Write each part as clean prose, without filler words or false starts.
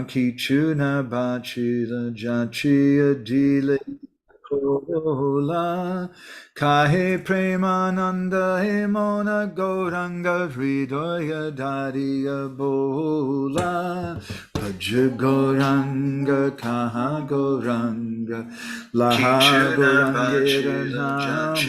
Kichuna Bachila Jachia Dile Kola Kahe Premananda Hemona Goranga Hridaya Dariya Bola Bhaja Goranga Kaha Goranga Laha Gorangera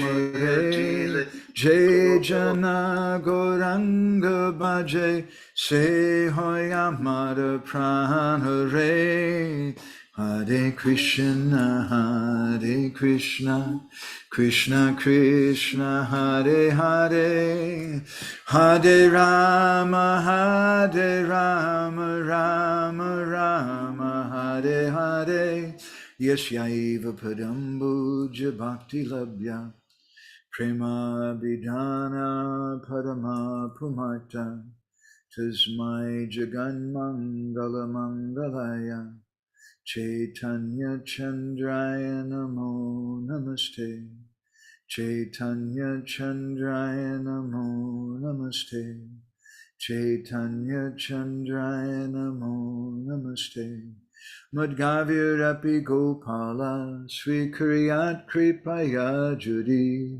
Namare Jai Jana Goranga Bhaje Se Hoyamara Pranare Hare Krishna, Krishna Krishna, Hare Hare, Hare Rama, Rama Rama, Hare Hare, Yasyaiva Padambuja Bhakti Labhya, Prema Bidhana Padma Pumata, Tasmai Jagan Mangala Mangalaya, Chaitanya Chandraya Namo Namaste. Chaitanya Chandraya Namo Namaste. Chaitanya Chandraya Namo Namaste. Madgavirapi Gopala Sri Kriyat Kripaya Judi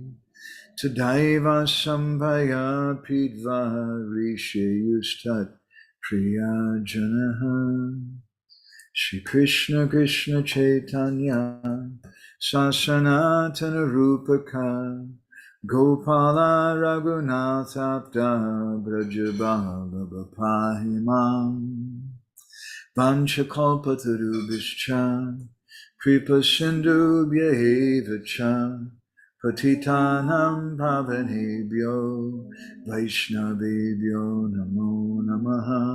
Tadaiva Sambhaya Pidva Rishi Yustat Priya Janaha. Shri Krishna Krishna Chaitanya Sasanatana Rupaka Gopala Raghunatha Brajabala Bapahimam Vanchakalpatarubhischa Kripa Sindhu Bhyevacha Patitanam Pavanebhyo Vaishnavebhyo Namo Namaha.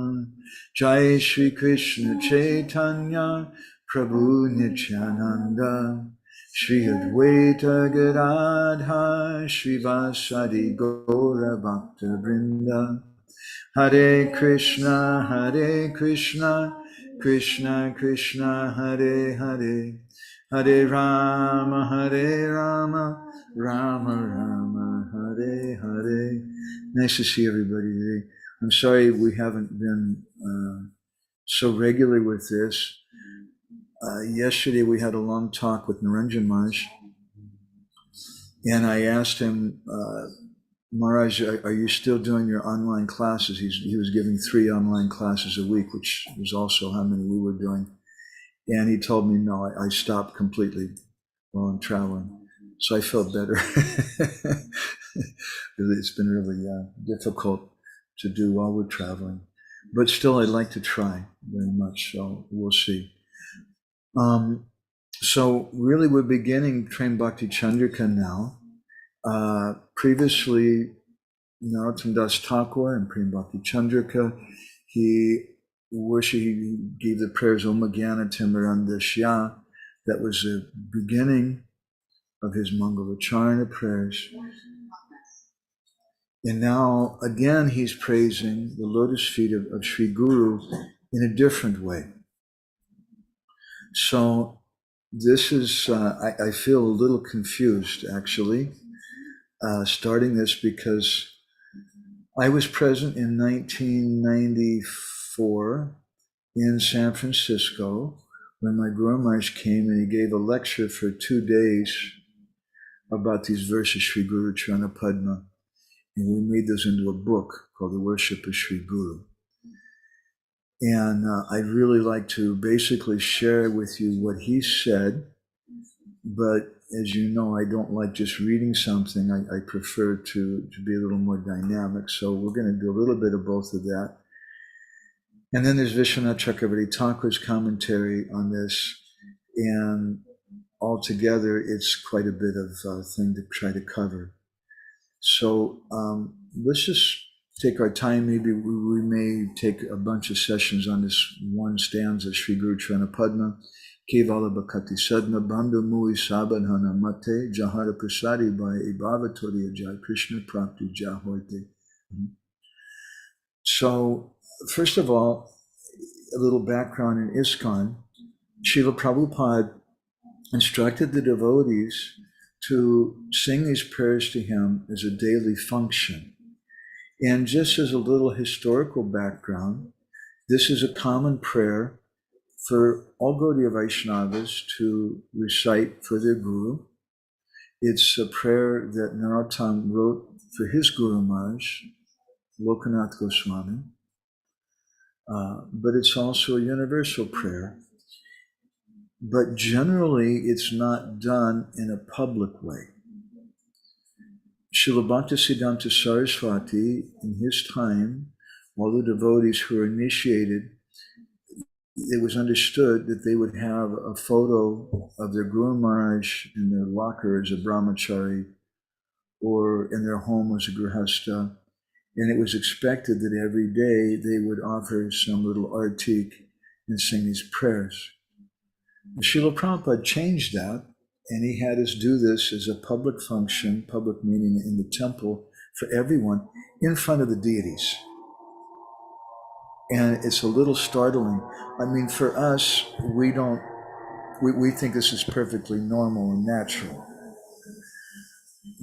Jai Shri Krishna Chaitanya Prabhu Nityananda Shri Advaita Gadadha Shri Vasadi Gaura Bhakta Vrinda. Hare Krishna, Krishna Krishna, Hare Hare, Hare Rama, Rama Rama, Hare Hare. Nice to see everybody today. I'm sorry we haven't been so regular with this. Yesterday we had a long talk with Narendra Maharaj, and I asked him, Maharaj, are you still doing your online classes? He was giving 3 online classes a week, which was also how many we were doing. And he told me, no, I stopped completely while I'm traveling. So I felt better. It's been really difficult to do while we're traveling. But still, I'd like to try very much, so we'll see. So really, we're beginning Train Bhakti Candrika now. Previously, Narottam Das Thakur and Prema Bhakti Candrika, he gave the prayers Om Jnana Timirandasya. That was the beginning of his Mangalacharana prayers. And now, again, he's praising the lotus feet of Sri Guru in a different way. So this is, I feel a little confused, actually, starting this because I was present in 1994 in San Francisco when my Guru Maharaj came and he gave a lecture for 2 days about these verses, Sri Guru Charana Padma. And we made those into a book called The Worship of Sri Guru. And I'd really like to basically share with you what he said, but as you know, I don't like just reading something. I prefer to be a little more dynamic. So we're going to do a little bit of both of that. And then there's Vishwanath Chakravarti Thakur's commentary on this. And altogether, it's quite a bit of thing to try to cover. So let's just take our time. Maybe we may take a bunch of sessions on this one stanza, Sri Guru Charana Padma. Kevala Bhakati Sadna Bandhu Mui Sabadhana Mate Jahara Prasadi by Ibhavatoriya Jai Krishna Prapti Jahorte. So, first of all, a little background in ISKCON. Srila Prabhupada instructed the devotees to sing these prayers to him as a daily function. And just as a little historical background, this is a common prayer for all Gaudiya Vaishnavas to recite for their Guru. It's a prayer that Narottam wrote for his Guru Maharaj, Lokanath Goswami, but it's also a universal prayer. But generally, it's not done in a public way. Srila Bhaktisiddhanta Saraswati, in his time, all the devotees who were initiated, it was understood that they would have a photo of their Guru Maharaj in their locker as a brahmachari or in their home as a grihastha. And it was expected that every day they would offer some little artik and sing these prayers. Srila Prabhupada changed that, and he had us do this as a public function, public meeting in the temple for everyone in front of the deities. And it's a little startling. I mean, for us, we think this is perfectly normal and natural.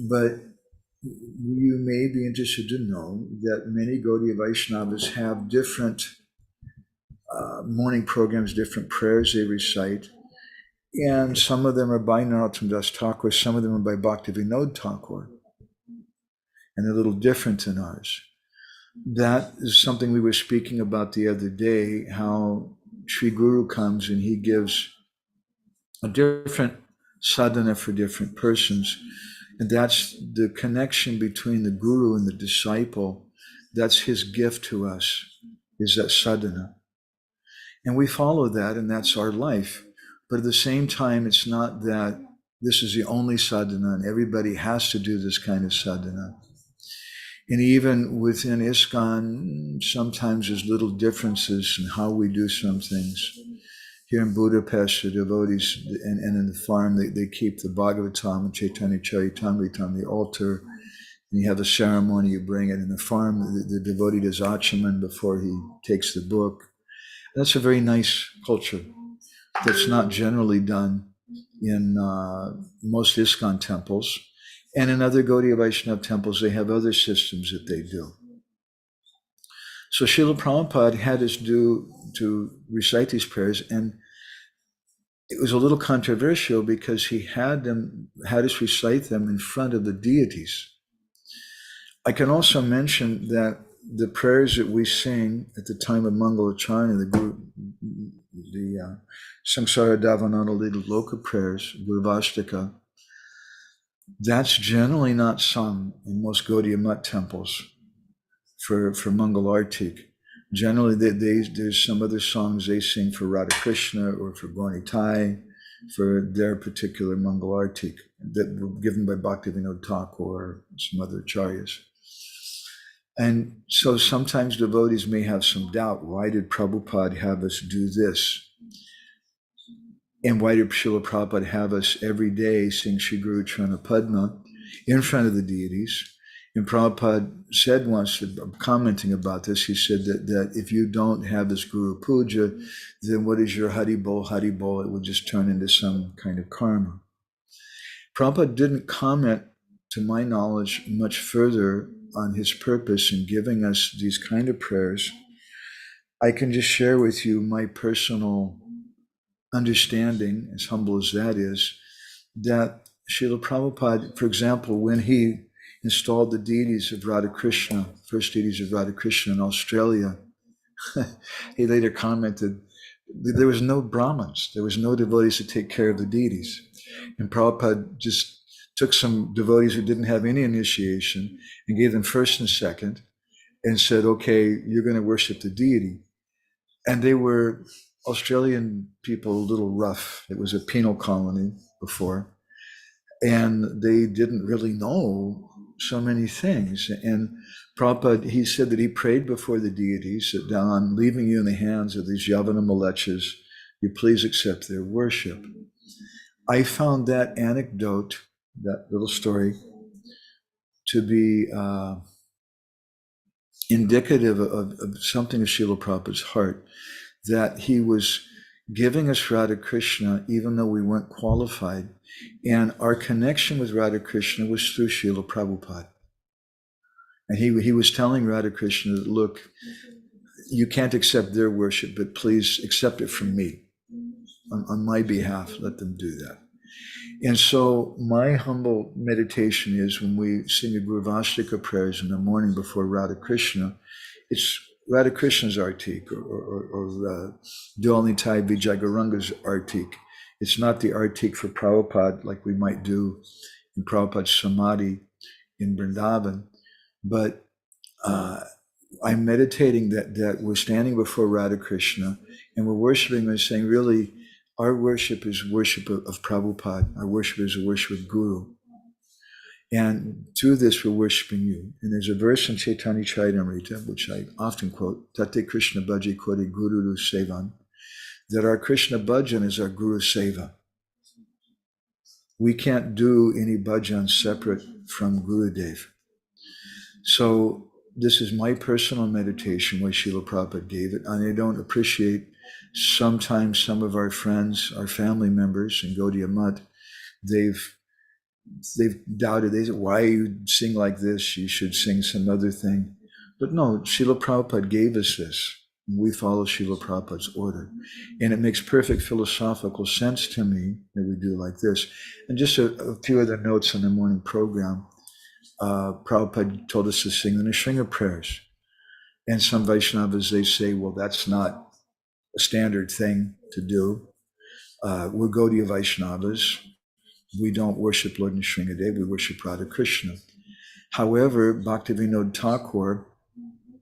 But you may be interested to know that many Gaudiya Vaishnavas have different morning programs, different prayers they recite. And some of them are by Narottam Das Thakur, some of them are by Bhaktivinoda Thakur. And they're a little different than ours. That is something we were speaking about the other day, how Sri Guru comes and he gives a different sadhana for different persons. And that's the connection between the Guru and the disciple. That's his gift to us, is that sadhana. And we follow that, and that's our life. But at the same time, it's not that this is the only sadhana and everybody has to do this kind of sadhana. And even within ISKCON, sometimes there's little differences in how we do some things. Here in Budapest, the devotees, and in the farm, they keep the Bhagavatam and Chaitanya Charitamrita on the altar. And you have a ceremony, you bring it in the farm. The devotee does achaman before he takes the book. That's a very nice culture that's not generally done in most ISKCON temples. And in other Gaudiya Vaishnava temples, they have other systems that they do. So Srila Prabhupada had us to recite these prayers, and it was a little controversial because he had us recite them in front of the deities. I can also mention that the prayers that we sing at the time of Mangalacharna, the Samsara Davanana Lila Loka prayers, Gurvastika, that's generally not sung in most Gaudiya Mutt temples for Mangalartik. Generally, there's some other songs they sing for Radha Krishna or for Gornitai, for their particular Mangalartik that were given by Bhaktivinoda Thakur or some other acharyas. And so sometimes devotees may have some doubt. Why did Prabhupada have us do this? And why did Srila Prabhupada have us every day sing Sri Guru Charana Padma in front of the deities? And Prabhupada said once, commenting about this, he said that if you don't have this Guru Puja, then what is your Hari Bol? Hari Bol, it will just turn into some kind of karma. Prabhupada didn't comment, to my knowledge, much further on his purpose in giving us these kind of prayers. I can just share with you my personal understanding, as humble as that is, that Srila Prabhupada, for example, when he installed the deities of Radha Krishna, first deities of Radha Krishna in Australia, he later commented, there was no Brahmins, there was no devotees to take care of the deities. And Prabhupada just took some devotees who didn't have any initiation and gave them first and second and said, okay, you're going to worship the deity. And they were Australian people, a little rough. It was a penal colony before. And they didn't really know so many things. And Prabhupada, he said that he prayed before the deities that I'm leaving you in the hands of these Yavana Malechas. You please accept their worship. I found that anecdote, that little story, to be indicative of something of Srila Prabhupada's heart, that he was giving us Radha Krishna even though we weren't qualified. And our connection with Radha Krishna was through Srila Prabhupada. And he was telling Radha Krishna, look, you can't accept their worship, but please accept it from me. on my behalf, let them do that. And so my humble meditation is when we sing the Gurvastika prayers in the morning before Radha Krishna, it's Radha Krishna's artik or Dwalnitai Vijayagaranga's artik. It's not the artik for Prabhupada like we might do in Prabhupada's Samadhi in Vrindavan, but I'm meditating that we're standing before Radha Krishna and we're worshiping and saying, really, our worship is worship of Prabhupada. Our worship is a worship of Guru. And through this, we're worshiping you. And there's a verse in Chaitanya Charitamrita, which I often quote, Tate Krishna Bhaji Kori Guru Sevan, that our Krishna bhajan is our Guru Seva. We can't do any bhajan separate from Gurudev. So this is my personal meditation, why Srila Prabhupada gave it. And I don't appreciate sometimes some of our friends, our family members in Gaudiya Math, they've doubted, they said, why you sing like this? You should sing some other thing. But no, Srila Prabhupada gave us this. We follow Srila Prabhupada's order. And it makes perfect philosophical sense to me that we do like this. And just a few other notes on the morning program. Prabhupada told us to sing the Nrisimha prayers. And some Vaishnavas, they say, well, that's not a standard thing to do. We're Gaudiya Vaishnavas. We don't worship Lord Nrisimhadeva, we worship Radha Krishna. However, Bhaktivinoda Thakur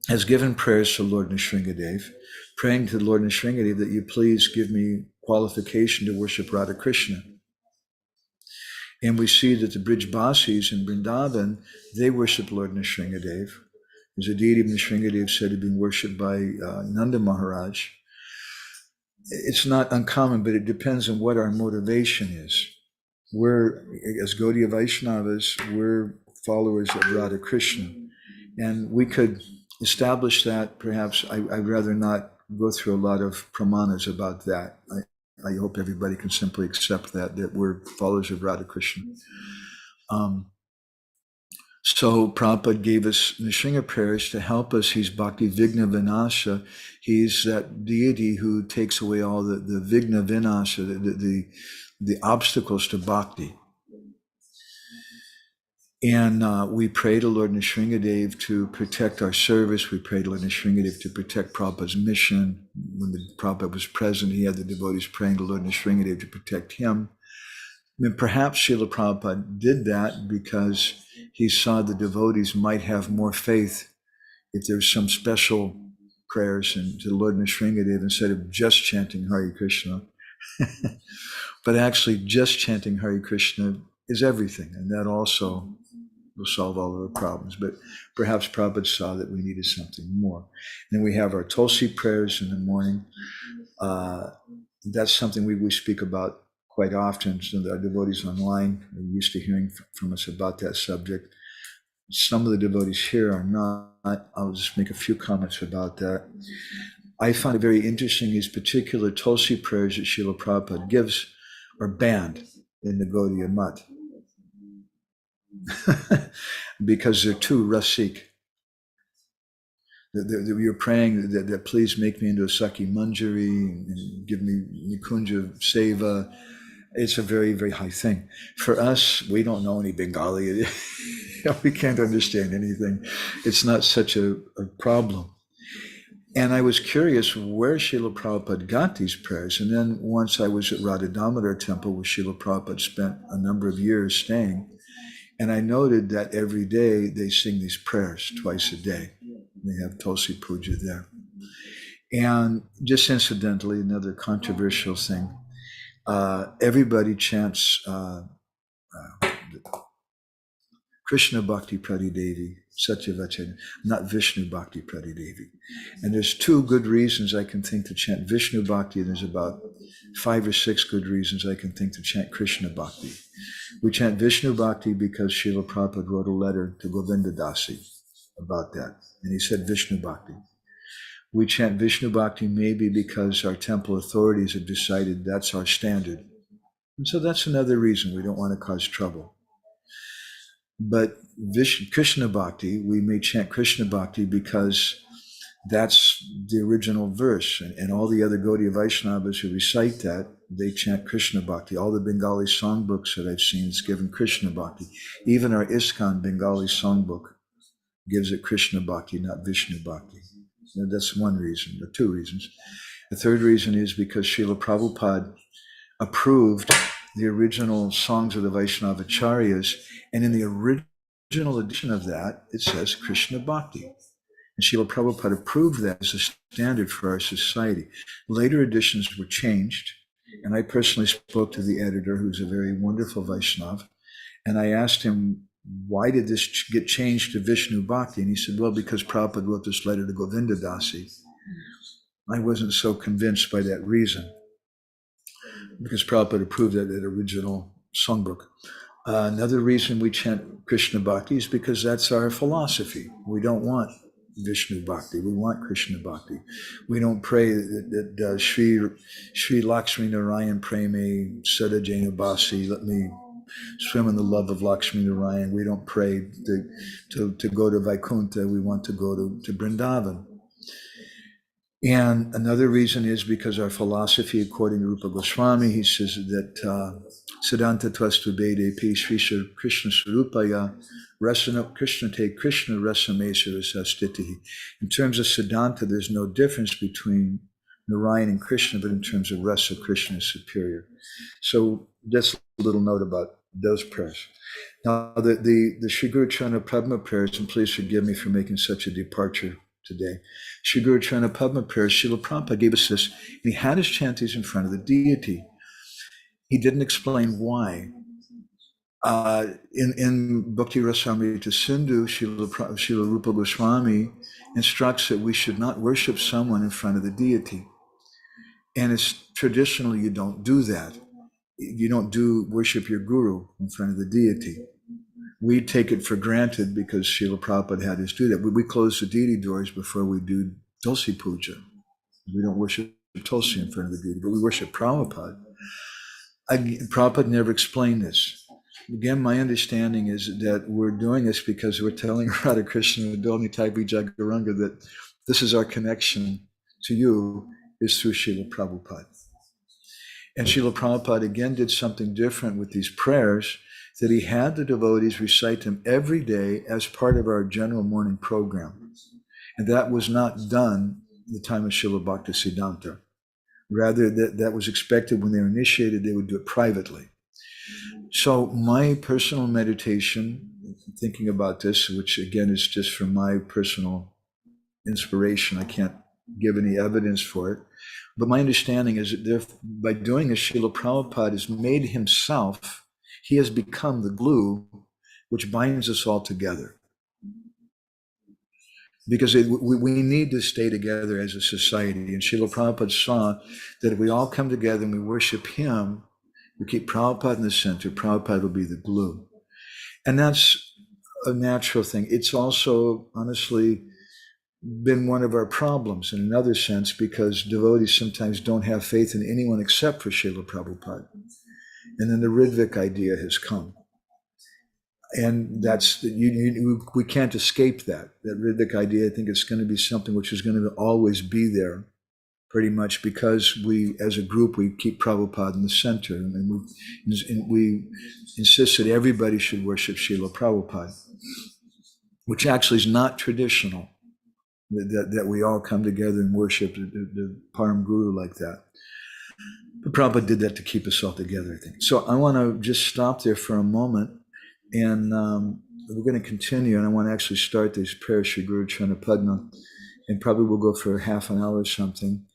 has given prayers to Lord Nrisimhadeva, praying to Lord Nrisimhadeva that you please give me qualification to worship Radha Krishna. And we see that the Brijbasis in Vrindavan, they worship Lord Nrisimhadeva. There's a deity of Nrisimhadeva said to be worshipped by Nanda Maharaj. It's not uncommon, but it depends on what our motivation is. We're, as Gaudiya Vaishnavas, we're followers of Radha Krishna. And we could establish that, perhaps. I'd rather not go through a lot of pramanas about that. I hope everybody can simply accept that we're followers of Radha Krishna. So Prabhupada gave us Nrisimha prayers to help us. He's Bhakti Vigna Vinasha. He's that deity who takes away all the Vigna Vinasha, the obstacles to bhakti. And we pray to Lord Nrisimhadeva to protect our service. We pray to Lord Nrisimhadeva to protect Prabhupada's mission. When the Prabhupada was present, he had the devotees praying to Lord Nrisimhadeva to protect him. I mean, perhaps Srila Prabhupada did that because he saw the devotees might have more faith if there's some special prayers and to Lord Nrisimhadeva instead of just chanting Hare Krishna. But actually just chanting Hare Krishna is everything, and that also will solve all of our problems. But perhaps Prabhupada saw that we needed something more. And then we have our Tulasi prayers in the morning. That's something we speak about quite often. So our devotees online are used to hearing from us about that subject. Some of the devotees here are not. I'll just make a few comments about that. I found it very interesting, these particular Tulsi prayers that Srila Prabhupada gives are banned in the Gaudiya Math because they're too rasik. You're praying that please make me into a Saki Manjari and give me Nikunja Seva. It's a very, very high thing. For us, we don't know any Bengali. We can't understand anything. It's not such a problem. And I was curious where Srila Prabhupada got these prayers. And then once I was at Radha Damodar Temple, where Srila Prabhupada spent a number of years staying, and I noted that every day they sing these prayers twice a day. They have Tulsi Puja there. And just incidentally, another controversial thing, everybody chants Krishna Bhakti Pradidevi, Satyavachana, not Vishnu Bhakti Pradidevi. And there's two good reasons I can think to chant Vishnu Bhakti, and there's about 5 or 6 good reasons I can think to chant Krishna Bhakti. We chant Vishnu Bhakti because Srila Prabhupada wrote a letter to Govinda Dasi about that, and he said Vishnu Bhakti. We chant Vishnu Bhakti maybe because our temple authorities have decided that's our standard. And so that's another reason we don't want to cause trouble. But Krishna Bhakti, we may chant Krishna Bhakti because that's the original verse. And all the other Gaudiya Vaishnavas who recite that, they chant Krishna Bhakti. All the Bengali songbooks that I've seen is given Krishna Bhakti. Even our ISKCON Bengali songbook gives it Krishna Bhakti, not Vishnu Bhakti. Now, that's one reason, or two reasons. The third reason is because Srila Prabhupada approved the original songs of the Vaishnava Acharyas, and in the original edition of that, it says Krishna Bhakti. And Srila Prabhupada approved that as a standard for our society. Later editions were changed, and I personally spoke to the editor, who's a very wonderful Vaishnava, and I asked him, why did this get changed to Vishnu Bhakti? And he said, well, because Prabhupada wrote this letter to Govinda Dasi. I wasn't so convinced by that reason, because Prabhupada approved that original songbook. Another reason we chant Krishna Bhakti is because that's our philosophy. We don't want Vishnu Bhakti. We want Krishna Bhakti. We don't pray that Shri Lakshmi Narayan Prema Sada Jena Basi, let me swim in the love of Lakshmi Narayan. We don't pray to go to Vaikuntha. We want to go to Vrindavan. And another reason is because our philosophy, according to Rupa Goswami, he says that Siddhanta Tvastu Bede Pi Sri Krishna Sarupaya Rasana Krishna Te Krishna Rasamesara Sastitihi. In terms of Siddhanta, there's no difference between Narayan and Krishna, but in terms of rasa, Krishna is superior. So that's a little note about those prayers. Now, the Sri Guru Charana Padma prayers, and please forgive me for making such a departure today. Sri Guru Charana Padma prayers, Srila Prabhupada gave us this, and he had us chant these in front of the deity. He didn't explain why. In Bhakti Rasamrita Sindhu, Srila Rupa Goswami instructs that we should not worship someone in front of the deity. And it's traditionally you don't do that. You don't worship your guru in front of the deity. We take it for granted because Srila Prabhupada had us do that. We close the deity doors before we do Tulasi puja. We don't worship Tulasi in front of the deity, but we worship Prabhupada. Prabhupada never explained this. Again, my understanding is that we're doing this because we're telling Radha Krishna Adoni Taibi Jagaranga that this is our connection to you, is through Srila Prabhupada. And Srila Prabhupada again did something different with these prayers, that he had the devotees recite them every day as part of our general morning program. And that was not done at the time of Srila Bhaktisiddhanta. Rather, that was expected when they were initiated, they would do it privately. So my personal meditation, thinking about this, which again is just from my personal inspiration, I can't give any evidence for it, but my understanding is that by doing this, Srila Prabhupada has made himself, he has become the glue which binds us all together. Because we need to stay together as a society. And Srila Prabhupada saw that if we all come together and we worship him, we keep Prabhupada in the center, Prabhupada will be the glue. And that's a natural thing. It's also, honestly, been one of our problems in another sense, because devotees sometimes don't have faith in anyone except for Srila Prabhupada. And then the Ridvik idea has come. And that's, we can't escape that Ridvik idea. I think it's going to be something which is going to always be there, pretty much, because we, as a group, we keep Prabhupada in the center. And we insist that everybody should worship Srila Prabhupada, which actually is not traditional, that we all come together and worship the Param Guru like that. But Prabhupada did that to keep us all together, I think. So I want to just stop there for a moment, and we're going to continue, and I want to actually start these prayers, Sri Guru Charana Padma, and probably we'll go for half an hour or something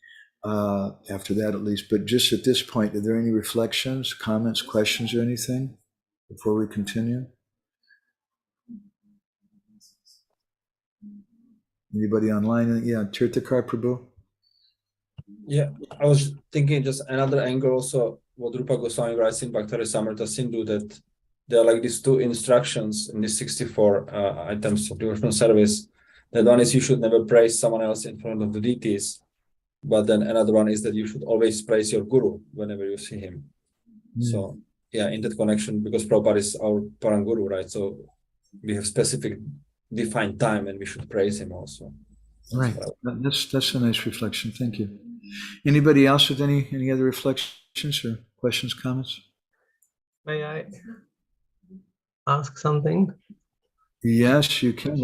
after that at least. But just at this point, are there any reflections, comments, questions, or anything before we continue? Anybody online? Yeah, Tirthakar Prabhu? Yeah, I was thinking just another angle also, what Rupa Goswami writes in Bhakti Rasamrita Sindhu, that there are like these two instructions in these 64 items of devotional service. That one is you should never praise someone else in front of the deities, but then another one is that you should always praise your guru whenever you see him. So yeah, in that connection, because Prabhupada is our Param Guru, right? So we have specific defined time and we should praise him also. Right, that's a nice reflection, thank you. Anybody else with any other reflections or questions, comments? May I ask something? Yes, you can.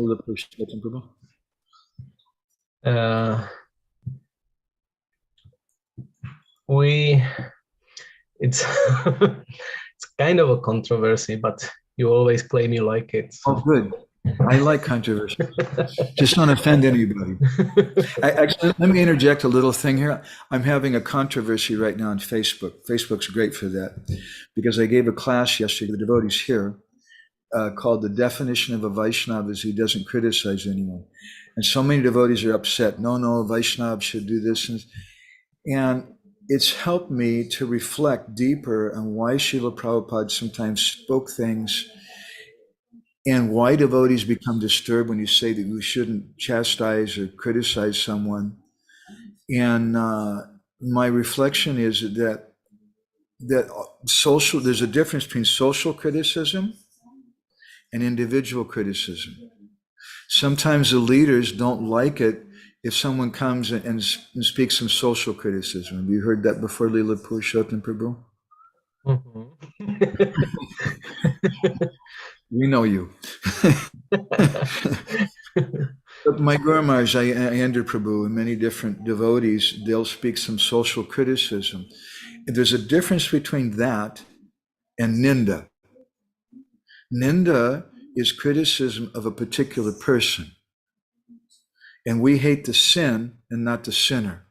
It's it's kind of a controversy, but you always claim you like it. So. Oh, good. I like controversy. Just don't offend anybody. Actually, let me interject a little thing here. I'm having a controversy right now on Facebook. Facebook's great for that because I gave a class yesterday to the devotees here called The Definition of a Vaishnava is He Doesn't Criticize Anyone. And so many devotees are upset. No, Vaishnava should do this. And it's helped me to reflect deeper on why Srila Prabhupada sometimes spoke things and why devotees become disturbed when you say that you shouldn't chastise or criticize someone. And my reflection is that there's a difference between social criticism and individual criticism. Sometimes the leaders don't like it if someone comes and speaks some social criticism. Have you heard that before, Leela Purushottam Prabhu? Mm-hmm. We know you. But my Guru Maharaj, Ayendra Prabhu, and many different devotees, they'll speak some social criticism. And there's a difference between that and ninda. Ninda is criticism of a particular person. And we hate the sin and not the sinner.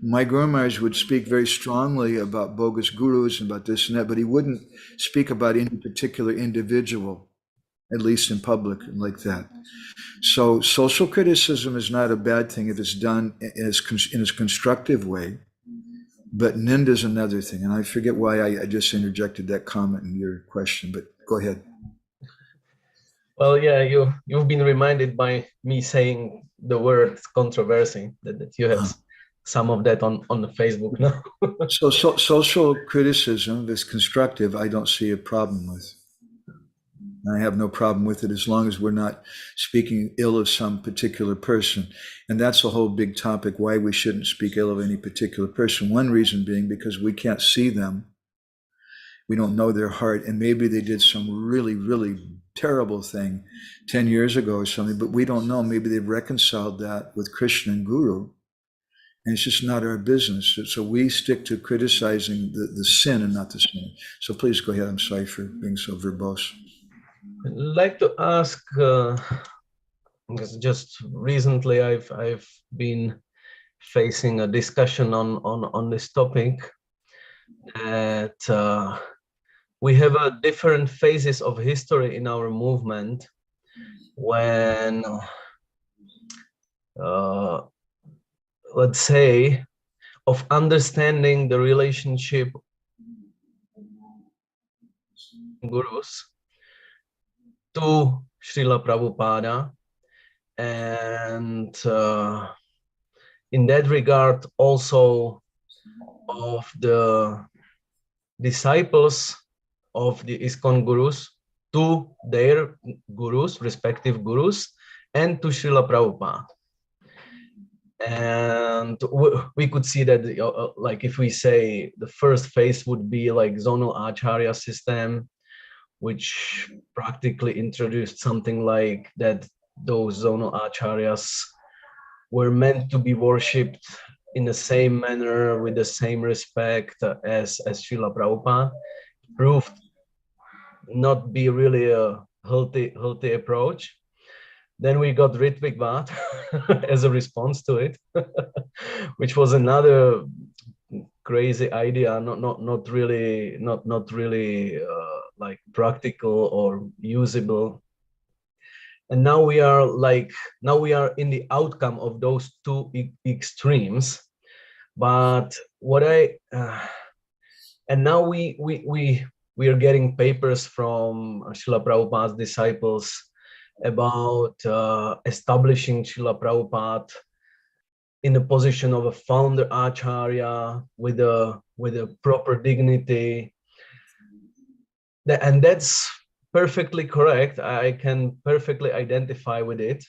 My Guru Maharaj would speak very strongly about bogus gurus and about this and that, but he wouldn't speak about any particular individual, at least in public, like that. So social criticism is not a bad thing if it's done in a constructive way, but ninda is another thing. And I forget why I just interjected that comment in your question, but go ahead. Well, yeah, you've been reminded by me saying the word controversy that you have some of that on the Facebook now. So social criticism is constructive. I don't see a problem with. I have no problem with it as long as we're not speaking ill of some particular person. And that's a whole big topic, why we shouldn't speak ill of any particular person. One reason being because we can't see them. We don't know their heart. And maybe they did some really, really terrible thing 10 years ago or something, but we don't know. Maybe they've reconciled that with Krishna and Guru. And it's just not our business. So we stick to criticizing the sin and not the sin. So please go ahead. I'm sorry for being so verbose. I'd like to ask, because just recently I've been facing a discussion on this topic, that we have a different phases of history in our movement when, let's say, of understanding the relationship gurus to Srila Prabhupada, and in that regard also of the disciples of the ISKCON gurus to their gurus, respective gurus, and to Srila Prabhupada. And we could see that, like if we say the first phase would be like zonal acharya system, which practically introduced something like that those zonal acharyas were meant to be worshipped in the same manner with the same respect as Srila Prabhupada, proved not be really a healthy approach. Then we got Ritvik Bhatt as a response to it, which was another crazy idea, not really like practical or usable. And now we are in the outcome of those two extremes. But what and now we are getting papers from Srila Prabhupada's disciples about establishing Srila Prabhupada in the position of a founder acharya with a proper dignity. And that's perfectly correct. I can perfectly identify with it.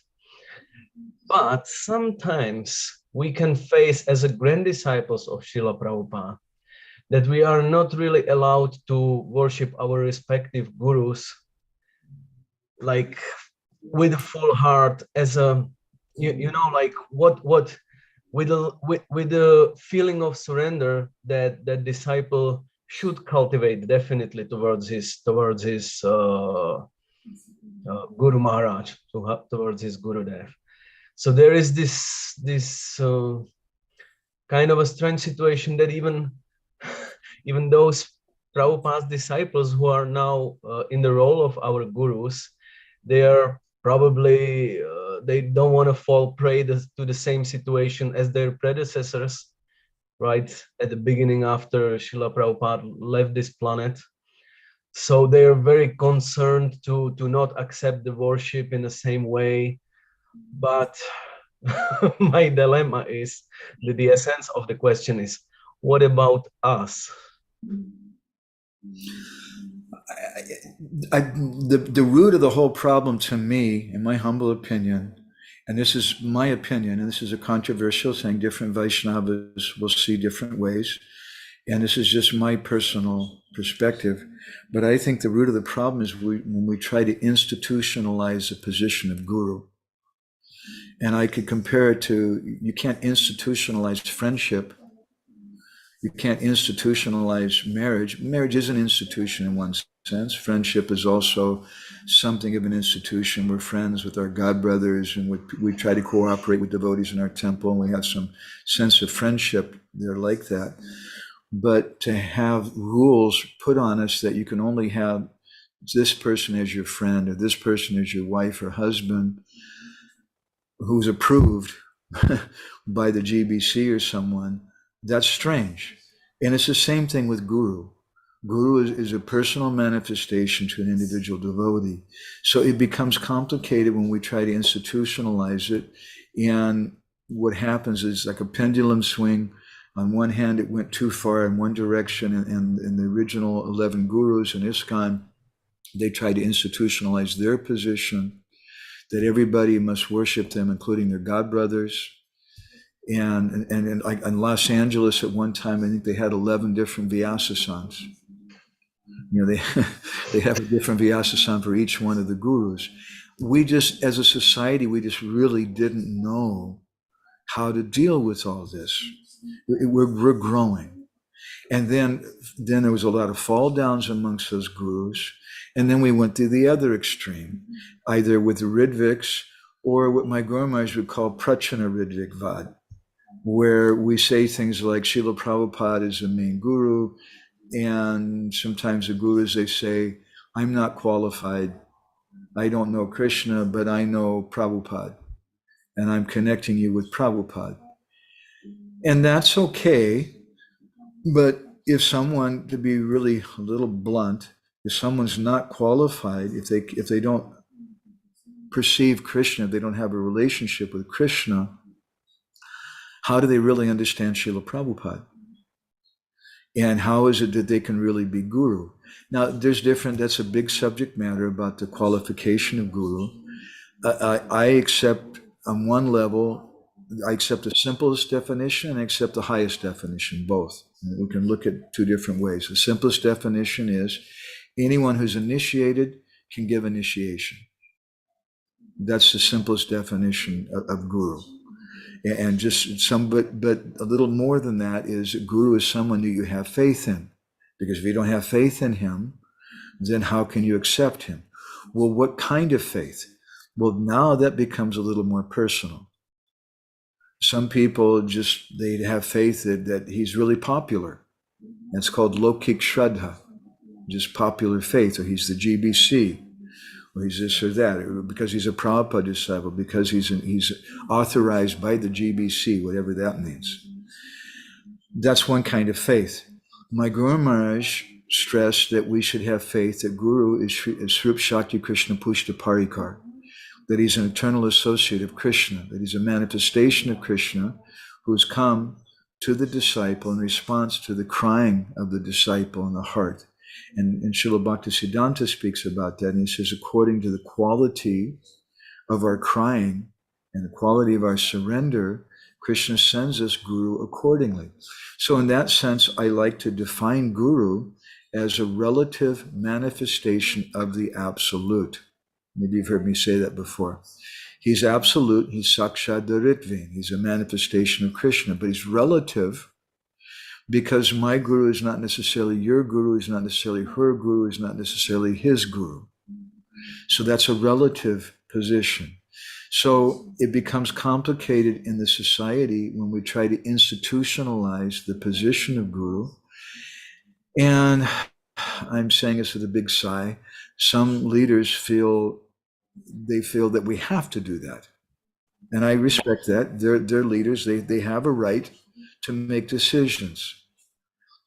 But sometimes we can face as a grand disciples of Srila Prabhupada, that we are not really allowed to worship our respective gurus like with a full heart, as a you know, like what with the feeling of surrender that that disciple should cultivate definitely towards his Guru Maharaj, towards his Gurudev. So there is this kind of a strange situation that even those Prabhupada's disciples who are now in the role of our gurus, they are probably they don't want to fall prey to the same situation as their predecessors, right, at the beginning after Srila Prabhupada left this planet. So they are very concerned to not accept the worship in the same way. But my dilemma is that the essence of the question is, what about us? The root of the whole problem to me, in my humble opinion, and this is my opinion, and this is a controversial thing, different Vaishnavas will see different ways, and this is just my personal perspective, but I think the root of the problem is when we try to institutionalize the position of guru. And I could compare it to, you can't institutionalize friendship. You can't institutionalize marriage. Marriage is an institution in one sense. Friendship is also something of an institution. We're friends with our god brothers, and we try to cooperate with devotees in our temple, and we have some sense of friendship there like that. But to have rules put on us that you can only have this person as your friend, or this person as your wife or husband, who's approved by the GBC or someone, that's strange. And it's the same thing with guru. Guru is a personal manifestation to an individual devotee. So it becomes complicated when we try to institutionalize it. And what happens is like a pendulum swing. On one hand, it went too far in one direction, and in the original 11 gurus in ISKCON, they tried to institutionalize their position that everybody must worship them, including their god brothers. And like in Los Angeles at one time, I think they had 11 different Vyasa-sans. You know, they have a different Vyasa-san for each one of the gurus. We just, as a society, we just really didn't know how to deal with all this. We're growing. And then there was a lot of fall downs amongst those gurus. And then we went to the other extreme, either with the Ridviks or what my Guru Maharaj would call Prachana Ridvik Vad, where we say things like Srila Prabhupada is the main guru, and sometimes the gurus, they say, I'm not qualified, I don't know Krishna, but I know Prabhupada, and I'm connecting you with Prabhupada. And that's okay, but if someone, to be really a little blunt, if someone's not qualified, if they don't perceive Krishna, if they don't have a relationship with Krishna, how do they really understand Srila Prabhupada? And how is it that they can really be guru? Now, that's a big subject matter about the qualification of guru. I accept on one level, I accept the simplest definition and I accept the highest definition, both. We can look at two different ways. The simplest definition is anyone who's initiated can give initiation. That's the simplest definition of guru. And just but a little more than that is a guru is someone that you have faith in. Because if you don't have faith in him, then how can you accept him? Well, what kind of faith? Well, now that becomes a little more personal. Some people they have faith that he's really popular. That's called Lokik Shraddha, just popular faith, or he's the GBC, or he's this or that, or because he's a Prabhupada disciple, because he's authorized by the GBC, whatever that means. That's one kind of faith. My Guru Maharaj stressed that we should have faith that Guru is Srup Shakti Krishna Pushta Parikar, that he's an eternal associate of Krishna, that he's a manifestation of Krishna who's come to the disciple in response to the crying of the disciple in the heart. And Srila Bhaktisiddhanta speaks about that, and he says, according to the quality of our crying and the quality of our surrender, Krishna sends us guru accordingly. So in that sense, I like to define guru as a relative manifestation of the absolute. Maybe you've heard me say that before. He's absolute, he's Sakshat Ritvin, he's a manifestation of Krishna, but he's relative because my guru is not necessarily your guru, is not necessarily her guru, is not necessarily his guru. So that's a relative position. So it becomes complicated in the society when we try to institutionalize the position of guru. And I'm saying this with a big sigh. Some leaders feel that we have to do that. And I respect that. They're leaders. They have a right to make decisions.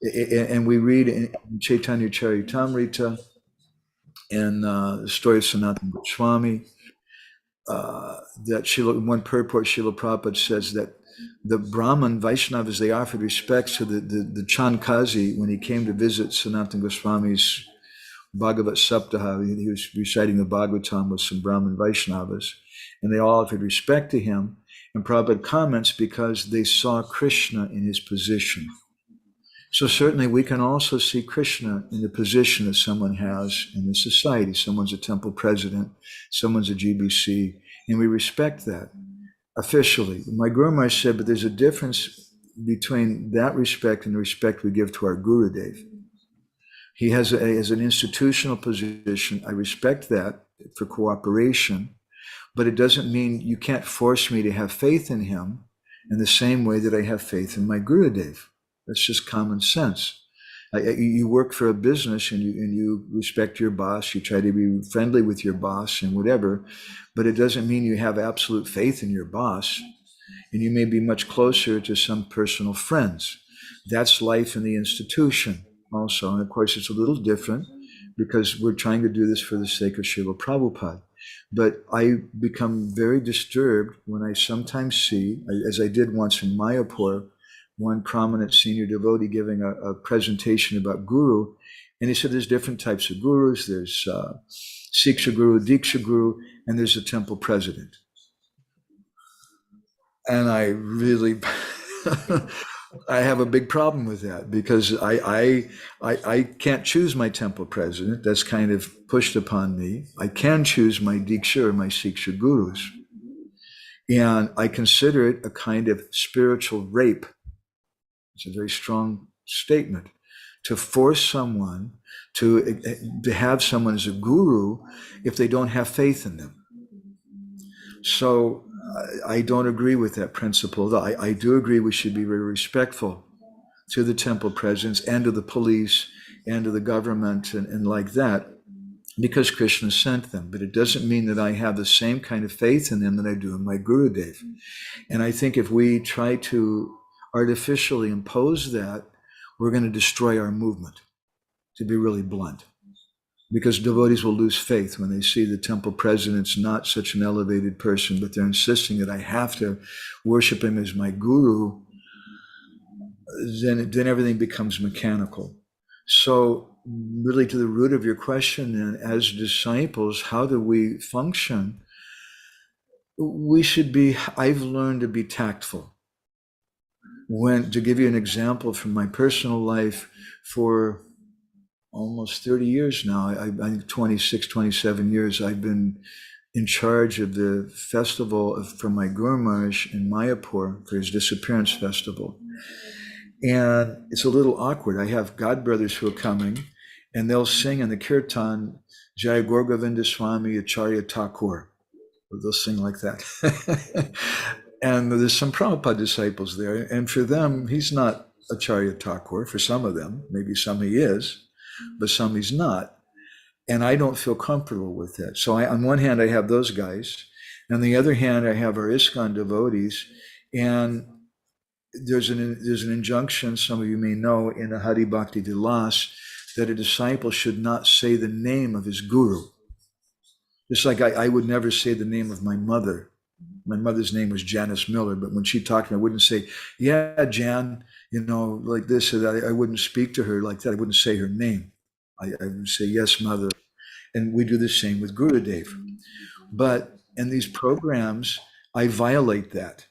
And we read in Chaitanya Charitamrita and the story of Sanatana Goswami, that one purport Srila Prabhupada says that the Brahman Vaishnavas, they offered respects to the Chankazi when he came to visit Sanatana Goswami's Bhagavat Saptaha. He was reciting the Bhagavatam with some Brahman Vaishnavas, and they all offered respect to him. And Prabhupada comments because they saw Krishna in his position. So certainly we can also see Krishna in the position that someone has in the society. Someone's a temple president, someone's a GBC, and we respect that officially. My Guru Maharaj said, but there's a difference between that respect and the respect we give to our Gurudev. He has an institutional position. I respect that for cooperation, but it doesn't mean you can't force me to have faith in him in the same way that I have faith in my Gurudev. That's just common sense. You work for a business and you respect your boss. You try to be friendly with your boss and whatever, but it doesn't mean you have absolute faith in your boss. And you may be much closer to some personal friends. That's life in the institution also. And of course, it's a little different because we're trying to do this for the sake of Srila Prabhupada. But I become very disturbed when I sometimes see, as I did once in Mayapur, one prominent senior devotee giving a presentation about guru, and he said there's different types of gurus. There's Siksha Guru, Diksha Guru, and there's a temple president. And I really, I have a big problem with that because I can't choose my temple president. That's kind of pushed upon me. I can choose my Diksha or my Siksha Gurus. And I consider it a kind of spiritual rape. It's a very strong statement to force someone to have someone as a guru if they don't have faith in them. So I don't agree with that principle. I do agree we should be very respectful to the temple presidents and to the police and to the government and like that, because Krishna sent them. But it doesn't mean that I have the same kind of faith in them that I do in my Gurudev. And I think if we try to artificially impose that, we're going to destroy our movement, to be really blunt. Because devotees will lose faith when they see the temple president's not such an elevated person, but they're insisting that I have to worship him as my guru, then everything becomes mechanical. So really to the root of your question, and as disciples, how do we function? I've learned to be tactful. To give you an example from my personal life, for almost 30 years now, I think 26, 27 years, I've been in charge of the festival for my Guru Maharaj in Mayapur for his disappearance festival. And it's a little awkward. I have godbrothers who are coming and they'll sing in the kirtan, Jai Gaur Govinda Swami Acharya Thakur. They'll sing like that. And there's some Prabhupada disciples there. And for them, he's not Acharya Thakur. For some of them, maybe some he is, but some he's not. And I don't feel comfortable with that. So on one hand, I have those guys. On the other hand, I have our ISKCON devotees. And there's an injunction, some of you may know, in the Hari Bhakti Vilas, that a disciple should not say the name of his guru. Just like I would never say the name of my mother. My mother's name was Janice Miller, but when she talked to me, I wouldn't say, yeah, Jan, like this. I wouldn't speak to her like that. I wouldn't say her name. I would say, yes, mother. And we do the same with Gurudev. But in these programs, I violate that.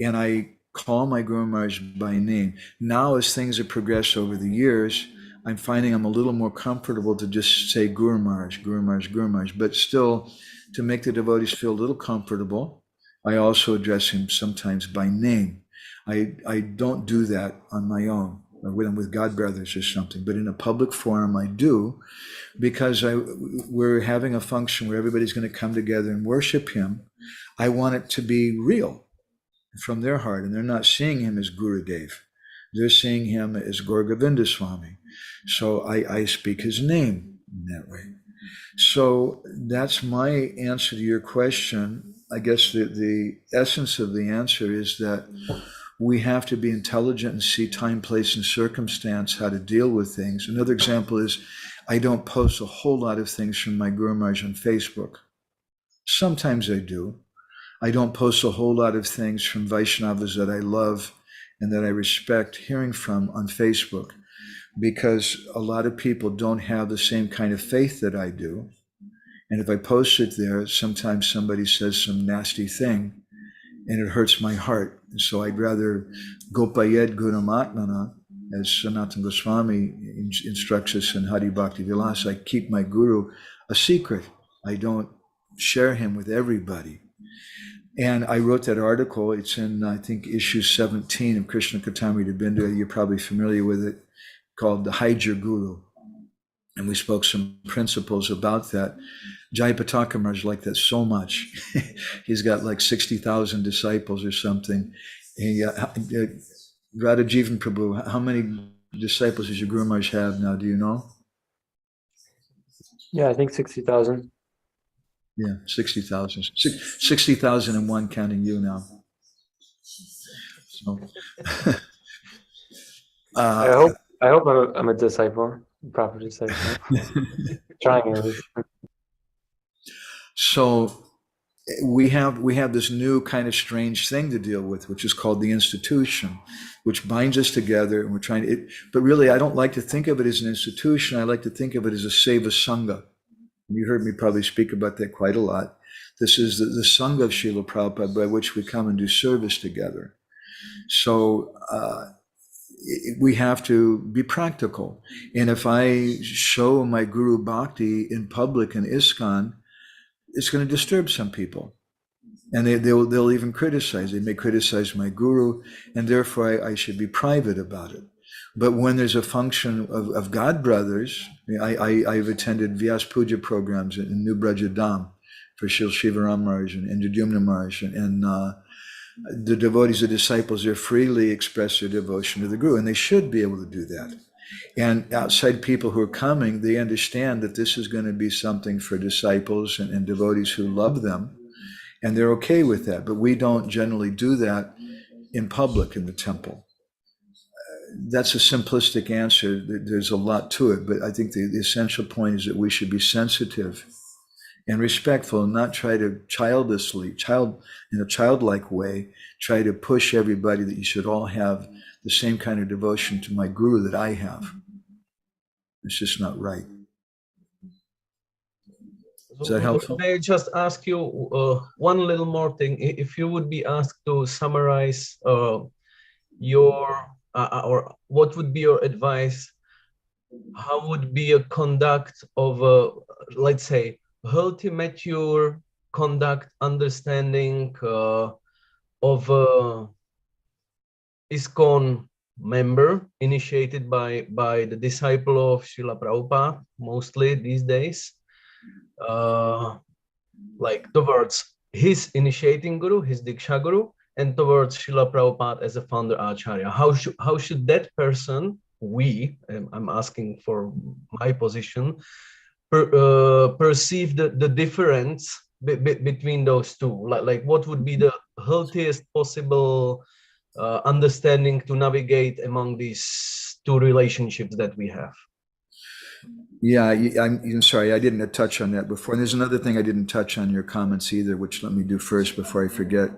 and I call my Guru Maharaj by name. Now, as things have progressed over the years, I'm finding I'm a little more comfortable to just say Guru Maharaj, Guru Maharaj, Guru Maharaj, but still to make the devotees feel a little comfortable, I also address him sometimes by name. I don't do that on my own or with God brothers or something, but in a public forum I do, because we're having a function where everybody's going to come together and worship him. I want it to be real from their heart, and they're not seeing him as Gurudev. They're seeing him as Gauragovinda Swami. So I speak his name in that way. So that's my answer to your question. I guess the essence of the answer is that we have to be intelligent and see time, place, and circumstance, how to deal with things. Another example is I don't post a whole lot of things from my Guru Maharaj on Facebook. Sometimes I do. I don't post a whole lot of things from Vaishnavas that I love and that I respect hearing from on Facebook, because a lot of people don't have the same kind of faith that I do. And if I post it there, sometimes somebody says some nasty thing and it hurts my heart. And so I'd rather Gopayed Gurum Atmana, as Sanatana Goswami instructs us in Hari Bhakti Vilas. I keep my Guru a secret. I don't share him with everybody. And I wrote that article. It's in, I think, issue 17 of Krishna Katamrita Bindu. You're probably familiar with it, called The Hide Your Guru. And we spoke some principles about that. Jai Pataka Maharaj liked that so much. He's got like 60,000 disciples or something. Radha Jivan Prabhu, how many disciples does your Guru Maharaj have now? Do you know? Yeah, I think 60,000. Yeah, 60,000. 60,001 counting you now. So, I hope I'm a disciple, a proper disciple. Trying at least. So we have this new kind of strange thing to deal with, which is called the institution, which binds us together, and we're trying to. But really, I don't like to think of it as an institution. I like to think of it as a seva sangha. You heard me probably speak about that quite a lot. This is the Sangha of Srila Prabhupada, by which we come and do service together. So we have to be practical. And if I show my Guru Bhakti in public in ISKCON, it's going to disturb some people. And they'll even criticize. They may criticize my Guru, and therefore I should be private about it. But when there's a function of God brothers, I've attended Vyas Puja programs in New Braja Dham for Shil Shivaram Maharaj and Jadumna Maharaj, and the devotees, the disciples, there freely express their devotion to the Guru, and they should be able to do that. And outside people who are coming, they understand that this is going to be something for disciples and devotees who love them, and they're okay with that. But we don't generally do that in public in the temple. That's a simplistic answer. There's a lot to it, but I think the essential point is that we should be sensitive and respectful and not try to in a childlike way, try to push everybody that you should all have the same kind of devotion to my Guru that I have. It's just not right. Is that helpful? May I just ask you one little more thing? If you would be asked to summarize your or what would be your advice? How would be a conduct of let's say, healthy, mature conduct, understanding of ISKCON member initiated by the disciple of Srila Prabhupada, mostly these days, like towards his initiating guru, his Diksha guru, and towards Srila Prabhupada as a founder Acharya? How should that person, I'm asking for my position, perceive the difference between those two? Like what would be the healthiest possible understanding to navigate among these two relationships that we have? Yeah, I'm sorry, I didn't touch on that before. And there's another thing I didn't touch on your comments either, which let me do first before I forget.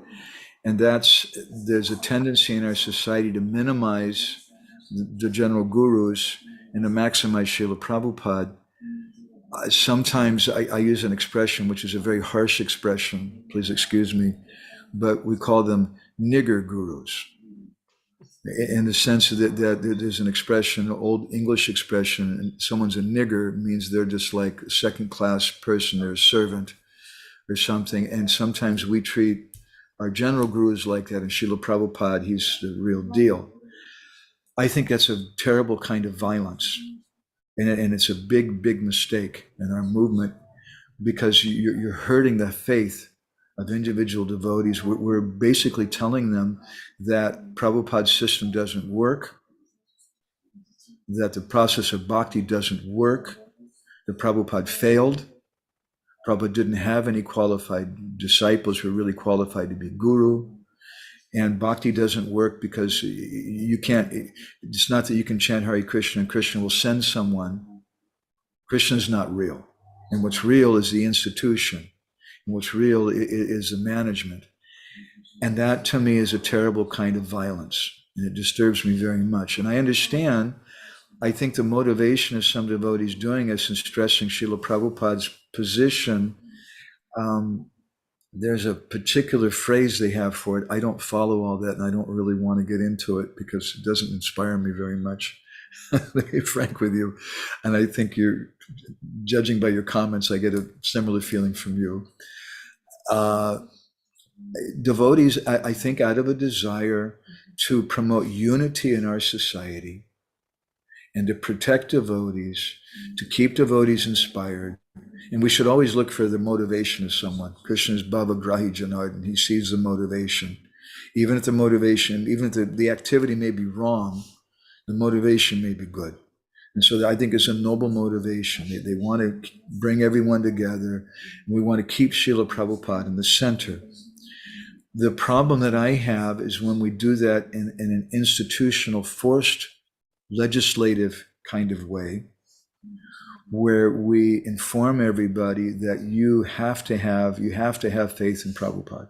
And there's a tendency in our society to minimize the general gurus and to maximize Srila Prabhupada. Sometimes I use an expression, which is a very harsh expression, please excuse me, but we call them nigger gurus, in the sense that there's an expression, an old English expression, and someone's a nigger means they're just like a second-class person, they're a servant or something. And sometimes we treat our general gurus like that, and Srila Prabhupada, he's the real deal. I think that's a terrible kind of violence. And it's a big, big mistake in our movement, because you're hurting the faith of individual devotees. We're basically telling them that Prabhupada's system doesn't work, that the process of bhakti doesn't work, that Prabhupada failed. Prabhupada didn't have any qualified disciples who are really qualified to be guru. And bhakti doesn't work because you can't, it's not that you can chant Hare Krishna and Krishna will send someone. Krishna's not real. And what's real is the institution. And what's real is the management. And that to me is a terrible kind of violence. And it disturbs me very much. And I understand, I think the motivation of some devotees doing this and stressing Srila Prabhupada's position, there's a particular phrase they have for it. I don't follow all that, and I don't really want to get into it because it doesn't inspire me very much, to be frank with you. And I think you're, judging by your comments, I get a similar feeling from you. Devotees, I think, out of a desire to promote unity in our society and to protect devotees, to keep devotees inspired. And we should always look for the motivation of someone. Krishna is Bhava Grahi Janardhan. He sees the motivation. Even if the motivation, even if the activity may be wrong, the motivation may be good. And so I think it's a noble motivation. They want to bring everyone together. And we want to keep Srila Prabhupada in the center. The problem that I have is when we do that in an institutional, forced, legislative kind of way, where we inform everybody that you have to have faith in Prabhupada.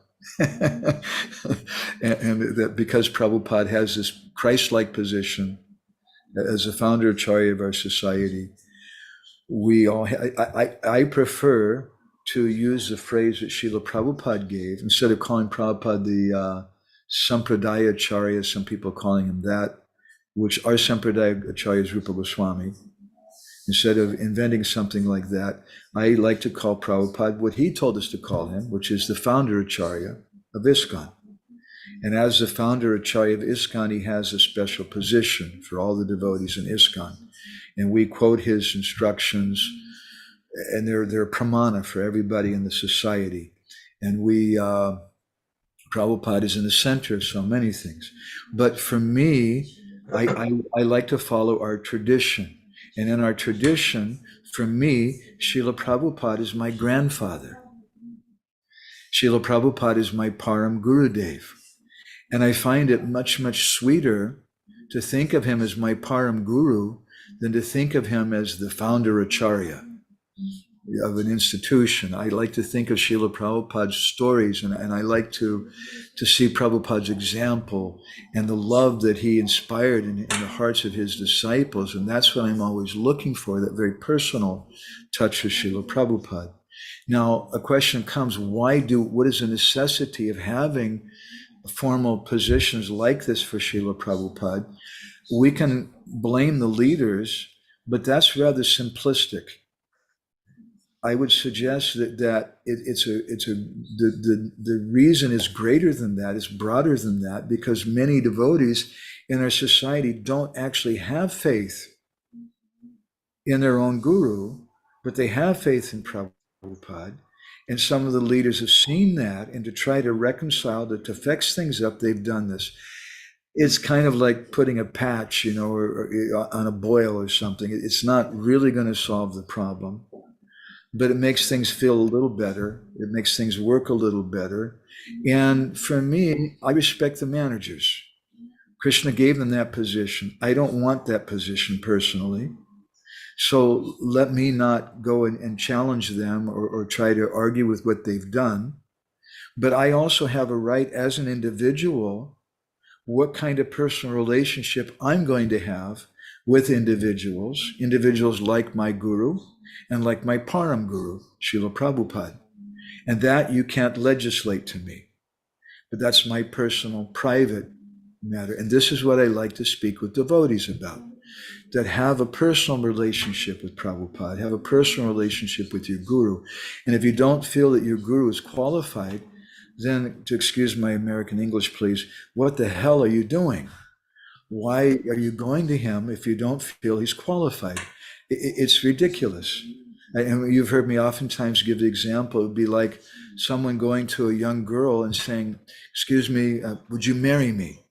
and that because Prabhupada has this Christ-like position as the founder acharya of our society, I prefer to use the phrase that Srila Prabhupada gave, instead of calling Prabhupada the Sampradaya Acharya, some people calling him that, which our Sampradaya Acharya is Rupa Goswami. Instead of inventing something like that, I like to call Prabhupada what he told us to call him, which is the founder Acharya of ISKCON. And as the founder Acharya of ISKCON, he has a special position for all the devotees in ISKCON. And we quote his instructions, and they're pramana for everybody in the society. And Prabhupada is in the center of so many things. But for me, I like to follow our tradition. And in our tradition, for me, Srila Prabhupada is my grandfather. Srila Prabhupada is my Param Gurudev. And I find it much, much sweeter to think of him as my Param Guru than to think of him as the founder Acharya of an institution. I like to think of Srila Prabhupada's stories, and I like to see Prabhupada's example and the love that he inspired in the hearts of his disciples. And that's what I'm always looking for, that very personal touch of Srila Prabhupada. Now, a question comes, what is the necessity of having formal positions like this for Srila Prabhupada? We can blame the leaders, but that's rather simplistic. I would suggest that the reason is greater than that, is broader than that, because many devotees in our society don't actually have faith in their own guru, but they have faith in Prabhupada. And some of the leaders have seen that, and to try to reconcile, to fix things up, they've done this. It's kind of like putting a patch, or on a boil or something. It's not really going to solve the problem, but it makes things feel a little better. It makes things work a little better. And for me, I respect the managers. Krishna gave them that position. I don't want that position personally. So let me not go and challenge them or try to argue with what they've done. But I also have a right as an individual, what kind of personal relationship I'm going to have with individuals like my guru and like my Param Guru, Srila Prabhupada. And that you can't legislate to me. but that's my personal private matter. And this is what I like to speak with devotees about, that have a personal relationship with Prabhupada, have a personal relationship with your guru. And if you don't feel that your guru is qualified, then, to excuse my American English, please, what the hell are you doing? Why are you going to him if you don't feel he's qualified? It's ridiculous. And you've heard me oftentimes give the example. It would be like someone going to a young girl and saying, excuse me, would you marry me?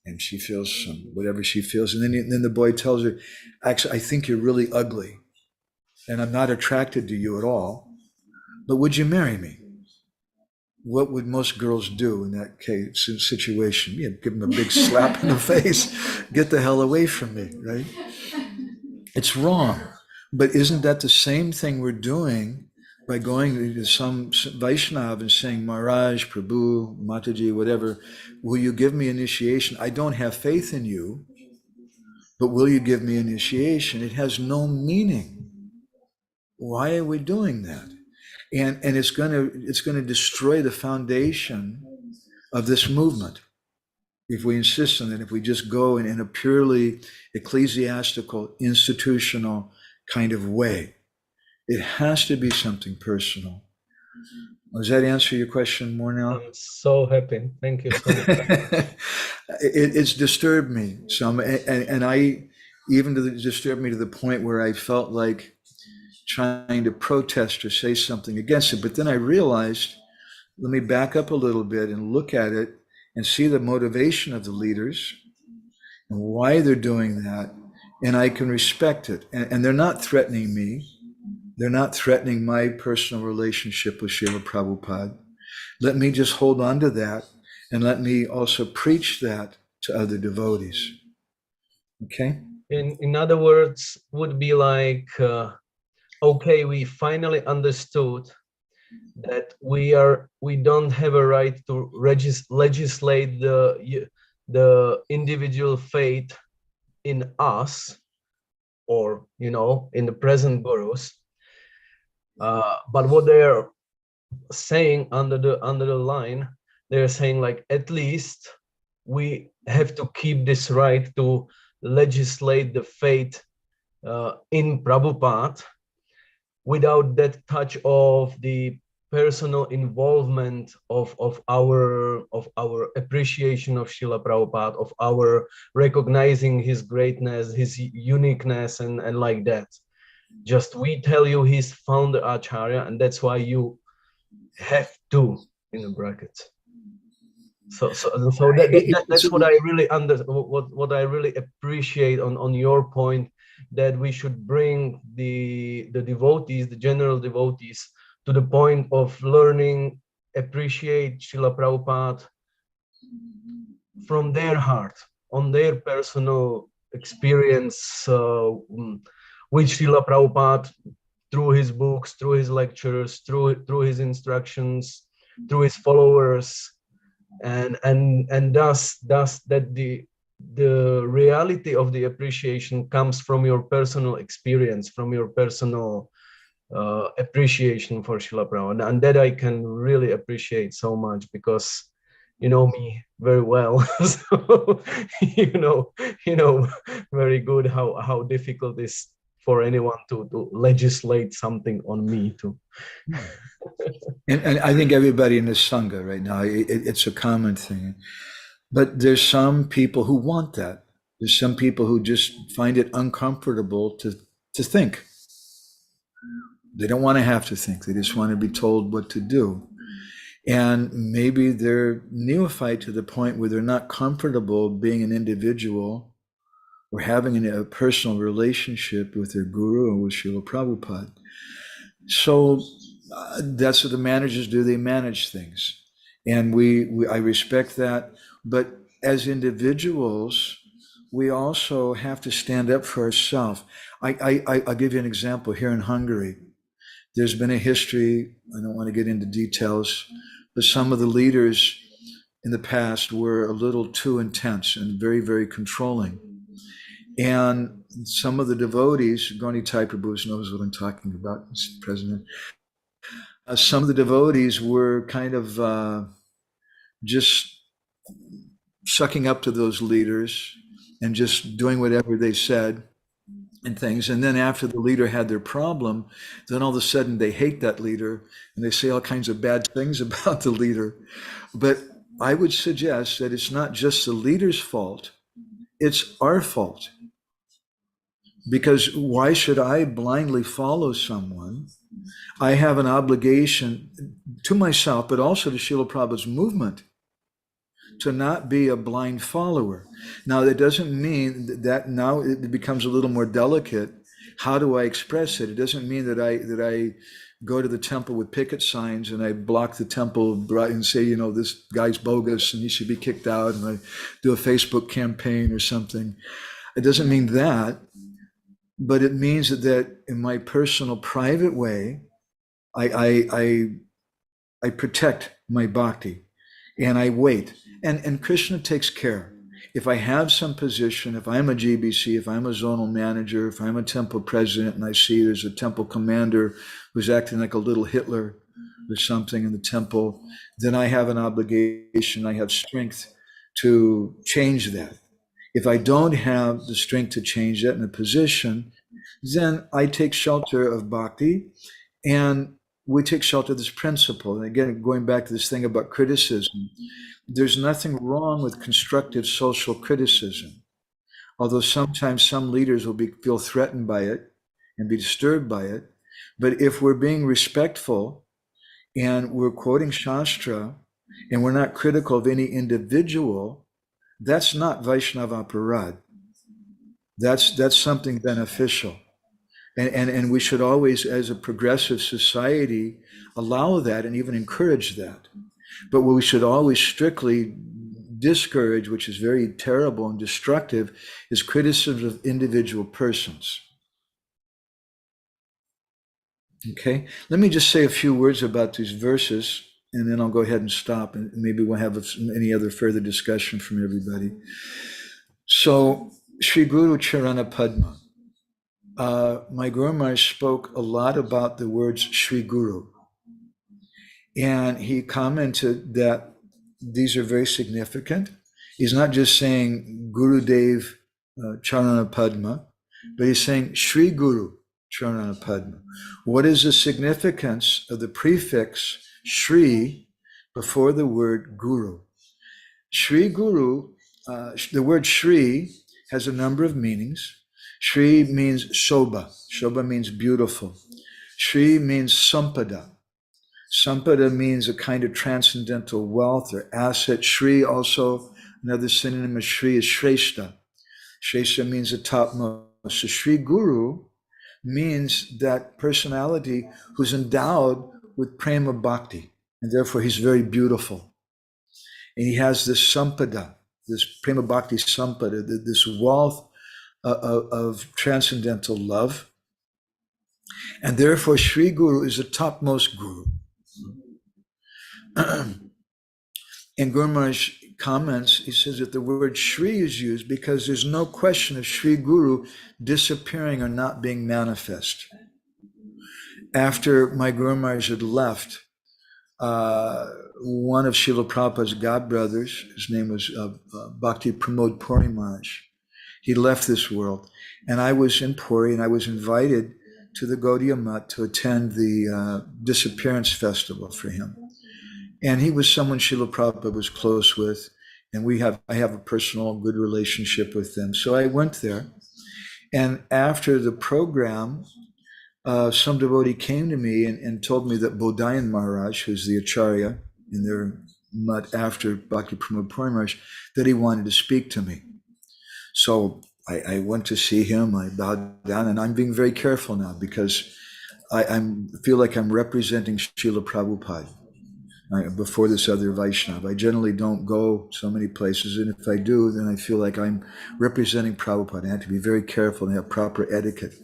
And she feels whatever she feels. And then the boy tells her, actually, I think you're really ugly and I'm not attracted to you at all, but would you marry me? What would most girls do in that case situation? Yeah, give them a big slap in the face. Get the hell away from me, right? It's wrong. But isn't that the same thing we're doing by going to some Vaishnav and saying, Maharaj, Prabhu, Mataji, whatever, will you give me initiation? I don't have faith in you, but will you give me initiation? It has no meaning. Why are we doing that? And it's going to destroy the foundation of this movement if we insist on it. If we just go in a purely ecclesiastical, institutional kind of way, it has to be something personal. Does that answer your question more now? I'm so happy. Thank you so much. It's disturbed me some, and I even disturbed me to the point where I felt like trying to protest or say something against it. But then I realized, let me back up a little bit and look at it and see the motivation of the leaders and why they're doing that. And I can respect it. And they're not threatening me. They're not threatening my personal relationship with Srila Prabhupada. Let me just hold on to that, and let me also preach that to other devotees. Okay? In other words, would be like, okay, we finally understood that we don't have a right to legislate the individual fate in us, or in the present gurus. But what they are saying under the line, they're saying like, at least we have to keep this right to legislate the fate in Prabhupada, without that touch of the personal involvement of our appreciation of Srila Prabhupada, of our recognizing his greatness, his uniqueness, and like that. Just we tell you he's founder Acharya, and that's why you have to, in the brackets. So that's what I really what I really appreciate on your point, that we should bring the devotees, the general devotees, to the point of learning, appreciate Srila Prabhupada from their heart, on their personal experience with Srila Prabhupada, through his books, through his lectures, through his instructions, through his followers, and thus that the reality of the appreciation comes from your personal experience, from your personal appreciation for Srila Prabhupada, and that I can really appreciate so much, because you know me very well. So you know very good how difficult it is for anyone to legislate something on me too. And I think everybody in this Sangha right now, it's a common thing. But there's some people who want that. There's some people who just find it uncomfortable to think. They don't want to have to think. They just want to be told what to do. And maybe they're neophyte to the point where they're not comfortable being an individual or having a personal relationship with their guru or with Srila Prabhupada. So that's what the managers do. They manage things. And I respect that. But as individuals, we also have to stand up for ourselves. I'll give you an example here in Hungary. There's been a history, I don't want to get into details, but some of the leaders in the past were a little too intense and very, very controlling. And some of the devotees, Gaunitai Prabhu knows what I'm talking about, Mr. President. Some of the devotees were kind of just sucking up to those leaders and just doing whatever they said and things. And then after the leader had their problem, then all of a sudden they hate that leader and they say all kinds of bad things about the leader. But I would suggest that it's not just the leader's fault, it's our fault. Because why should I blindly follow someone? I have an obligation to myself, but also to Srila Prabhupada's movement, to not be a blind follower. Now, that doesn't mean that now it becomes a little more delicate. How do I express it? It doesn't mean that I go to the temple with picket signs and I block the temple and say, you know, this guy's bogus and he should be kicked out, and I do a Facebook campaign or something. It doesn't mean that, but it means that in my personal, private way, I protect my bhakti and I wait. And Krishna takes care. If I have some position, if I'm a GBC, if I'm a zonal manager, if I'm a temple president and I see there's a temple commander who's acting like a little Hitler or something in the temple, then I have an obligation, I have strength to change that. If I don't have the strength to change that in a position, then I take shelter of bhakti, and we take shelter of this principle. And again, going back to this thing about criticism, there's nothing wrong with constructive social criticism, although sometimes some leaders will feel threatened by it and be disturbed by it. But if we're being respectful and we're quoting Shastra and we're not critical of any individual, that's not Vaishnava aparad. That's something beneficial. And we should always, as a progressive society, allow that and even encourage that. But what we should always strictly discourage, which is very terrible and destructive, is criticism of individual persons. Okay, let me just say a few words about these verses, and then I'll go ahead and stop, and maybe we'll have any other further discussion from everybody. So, Sri Guru Charana Padma. My Guru Maharaj spoke a lot about the words Sri Guru. And he commented that these are very significant. He's not just saying Gurudev Charana Padma, but he's saying Sri Guru Charana Padma. What is the significance of the prefix Sri before the word Guru? Sri Guru, the word Sri has a number of meanings. Shri means Shobha. Shobha means beautiful. Shri means Sampada. Sampada means a kind of transcendental wealth or asset. Shri also, another synonym of Shri is Shrestha. Shrestha means the topmost. So Shri Guru means that personality who's endowed with Prema Bhakti, and therefore he's very beautiful. And he has this Sampada, this Prema Bhakti Sampada, this wealth of transcendental love. And therefore Shri Guru is the topmost Guru. And Guru Maharaj comments, he says that the word Shri is used because there's no question of Shri Guru disappearing or not being manifest. After my Guru Maharaj had left, one of Srila Prabhupada's godbrothers, his name was Bhakti Pramod Puri Maharaj, he left this world. And I was in Puri and I was invited to the Gaudiya Math to attend the disappearance festival for him. And he was someone Srila Prabhupada was close with, and I have a personal good relationship with them. So I went there, and after the program, some devotee came to me and told me that Bodhayan Maharaj, who's the Acharya in their mutt after Bhakti Pramod Puri Maharaj, that he wanted to speak to me. So I went to see him, I bowed down, and I'm being very careful now because I feel like I'm representing Srila Prabhupada before this other Vaishnava. I generally don't go so many places, and if I do, then I feel like I'm representing Prabhupada. I have to be very careful and have proper etiquette.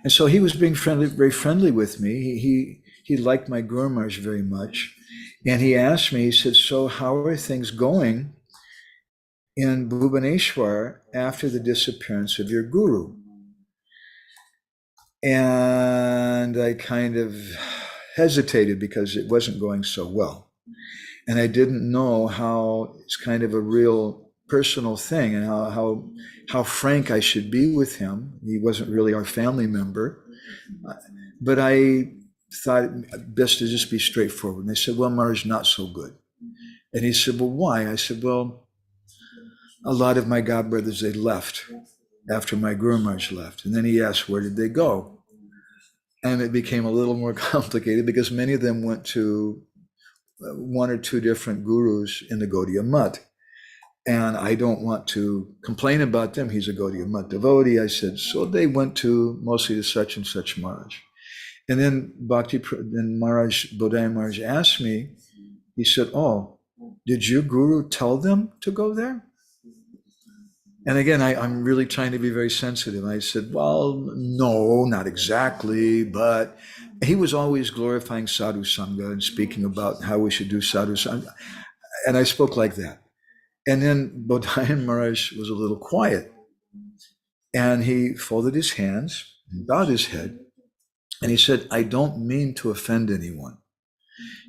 And so he was being friendly, very friendly with me. He liked my Guru Maharaj very much. And he asked me, he said, so how are things going in Bhubaneswar after the disappearance of your Guru? And I kind of hesitated because it wasn't going so well. And I didn't know how it's kind of a real personal thing, and how frank I should be with him. He wasn't really our family member, but I thought best to just be straightforward. And they said, well, Maharaj, not so good. And he said, well, why? I said, well, a lot of my godbrothers, they left after my Guru Maharaj left. And then he asked, where did they go? And it became a little more complicated because many of them went to one or two different gurus in the Gaudiya Mutt. And I don't want to complain about them. He's a Gaudiya Mutt devotee. I said, so they went to mostly to such and such Maharaj. And then then Bodhaya Maharaj asked me, he said, oh, did your guru tell them to go there? And again, I'm really trying to be very sensitive. I said, well, no, not exactly, but he was always glorifying sadhu sangha and speaking about how we should do sadhu sangha. And I spoke like that. And then Bodhaya Maharaj was a little quiet. And he folded his hands, and bowed his head, and he said, I don't mean to offend anyone.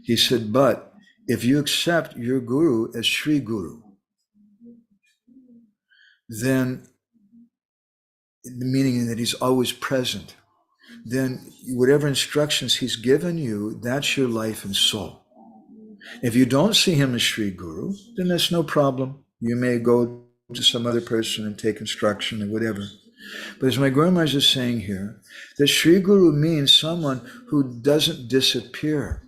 He said, but if you accept your guru as Sri Guru, then, meaning that he's always present, then whatever instructions he's given you, that's your life and soul. If you don't see him as Sri Guru, then that's no problem. You may go to some other person and take instruction or whatever. But as my Guru Maharaj is saying here, that Sri Guru means someone who doesn't disappear.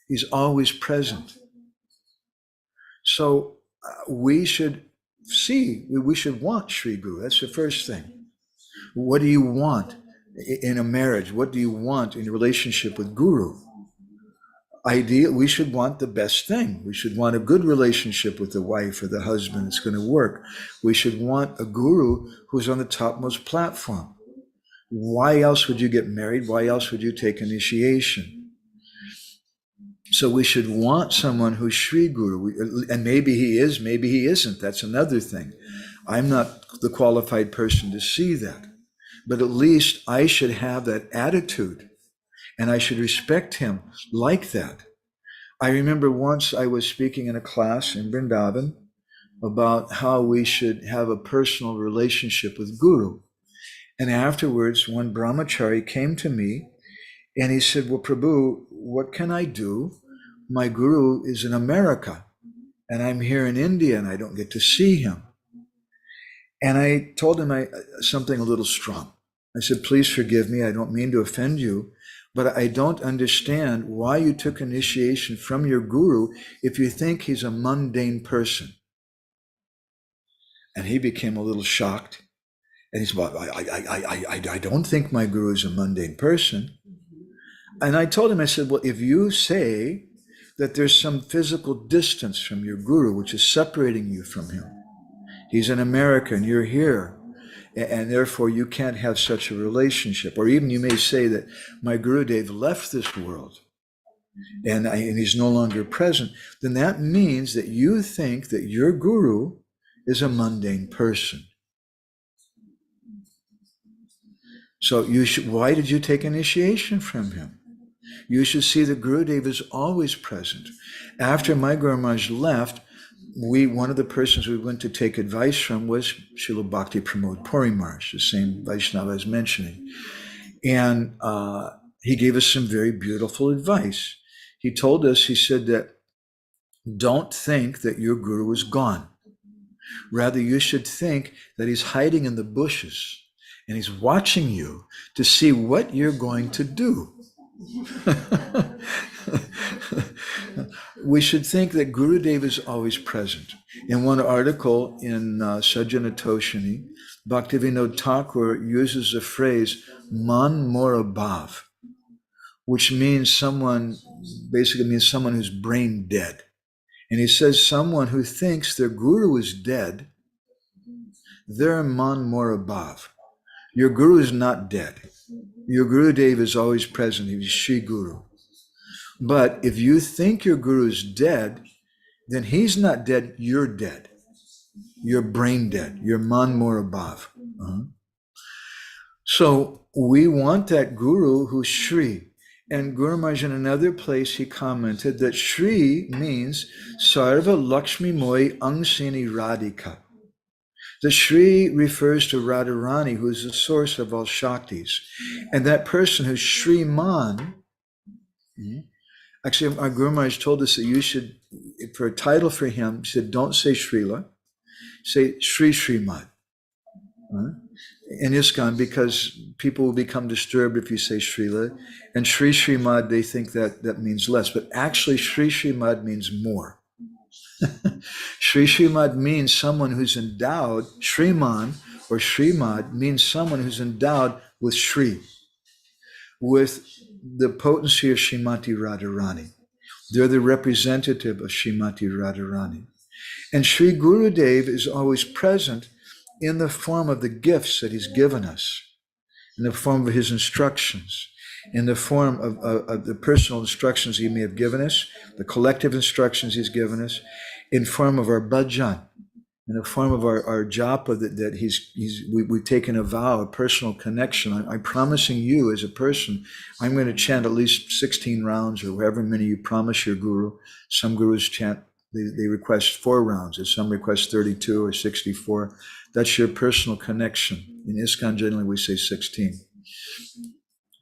He's always present. So we should we should want Sri Guru. That's the first thing. What do you want in a marriage? What do you want in a relationship with Guru? We should want the best thing. We should want a good relationship with the wife or the husband that's going to work. We should want a guru who's on the topmost platform. Why else would you get married? Why else would you take initiation? So we should want someone who's Sri Guru. And maybe he is, maybe he isn't. That's another thing. I'm not the qualified person to see that. But at least I should have that attitude. And I should respect him like that. I remember once I was speaking in a class in Vrindavan about how we should have a personal relationship with Guru. And afterwards, one brahmachari came to me and he said, well, Prabhu, what can I do? My Guru is in America and I'm here in India and I don't get to see him. And I told him something a little strong. I said, please forgive me. I don't mean to offend you. But I don't understand why you took initiation from your guru if you think he's a mundane person. And he became a little shocked. And he said, well, I don't think my guru is a mundane person. And I told him, I said, well, if you say that there's some physical distance from your guru, which is separating you from him, he's in America and you're here, and therefore you can't have such a relationship. Or even you may say that my Gurudev left this world and he's no longer present. Then that means that you think that your Guru is a mundane person. So why did you take initiation from him? You should see that Gurudev is always present. After my Guru Maharaj left, one of the persons we went to take advice from was Srila Bhakti Pramod Puri Maharaj, the same Vaishnava I was mentioning. And he gave us some very beautiful advice. He told us, he said that don't think that your guru is gone. Rather, you should think that he's hiding in the bushes and he's watching you to see what you're going to do. We should think that Gurudev is always present. In one article in Sajjana Toshini, Bhaktivinoda Thakur uses the phrase man mora bhav, which means basically means someone who's brain dead. And he says someone who thinks their guru is dead, they're man mora bhav. Your guru is not dead. Your Gurudev is always present. He's Sri Guru. But if you think your guru is dead, then he's not dead, you're dead. You're brain dead. You're man mora bhav. So we want that guru who's Sri. And Guru Maharaj, in another place, he commented that Shri means Sarva Lakshmi Moy Angsini Radhika. The Shri refers to Radharani, who is the source of all Shaktis. And that person who's Shriman, actually, our Guru Maharaj told us that you should, for a title for him, he said, don't say Srila, say Sri Srimad. In ISKCON, because people will become disturbed if you say Srila. And Sri Srimad, they think that means less. But actually, Sri Srimad means more. Sri Srimad means someone who's endowed, Shriman or Srimad means someone who's endowed with Shri, with the potency of Srimati Radharani. They're the representative of Srimati Radharani. And Sri Gurudev is always present in the form of the gifts that he's given us, in the form of his instructions, in the form of the personal instructions he may have given us, the collective instructions he's given us, in form of our bhajan, in the form of our japa that we've taken a vow, a personal connection. I'm promising you as a person, I'm going to chant at least 16 rounds or however many you promise your guru. Some gurus chant, they request 4 rounds, or some request 32 or 64. That's your personal connection. In ISKCON, generally we say 16.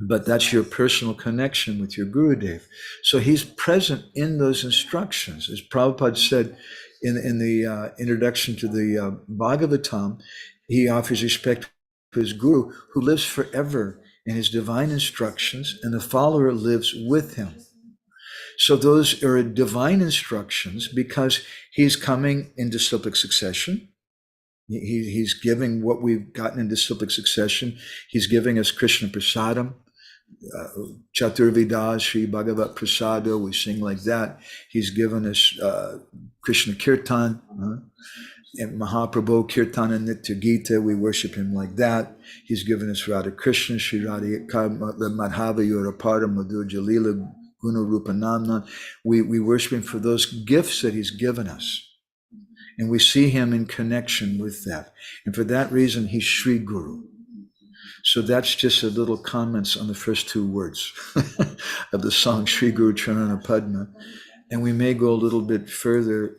But that's your personal connection with your Gurudev. So he's present in those instructions. As Prabhupada said in the introduction to the Bhagavatam, he offers respect to his Guru, who lives forever in his divine instructions, and the follower lives with him. So those are divine instructions because he's coming in disciplic succession. He's giving what we've gotten in disciplic succession. He's giving us Krishna Prasadam, Chaturvidas, Sri Bhagavat Prasada, we sing like that. He's given us Krishna Kirtan, and Mahaprabhu Kirtana Nitya Gita, we worship him like that. He's given us Radha Krishna, Sri Radhika Madhava Yorapada Madhur Jalila Guna Rupa Namna. We worship him for those gifts that he's given us. And we see him in connection with that. And for that reason, he's Sri Guru. So that's just a little comments on the first 2 words of the song, Sri Guru Charana Padma. And we may go a little bit further,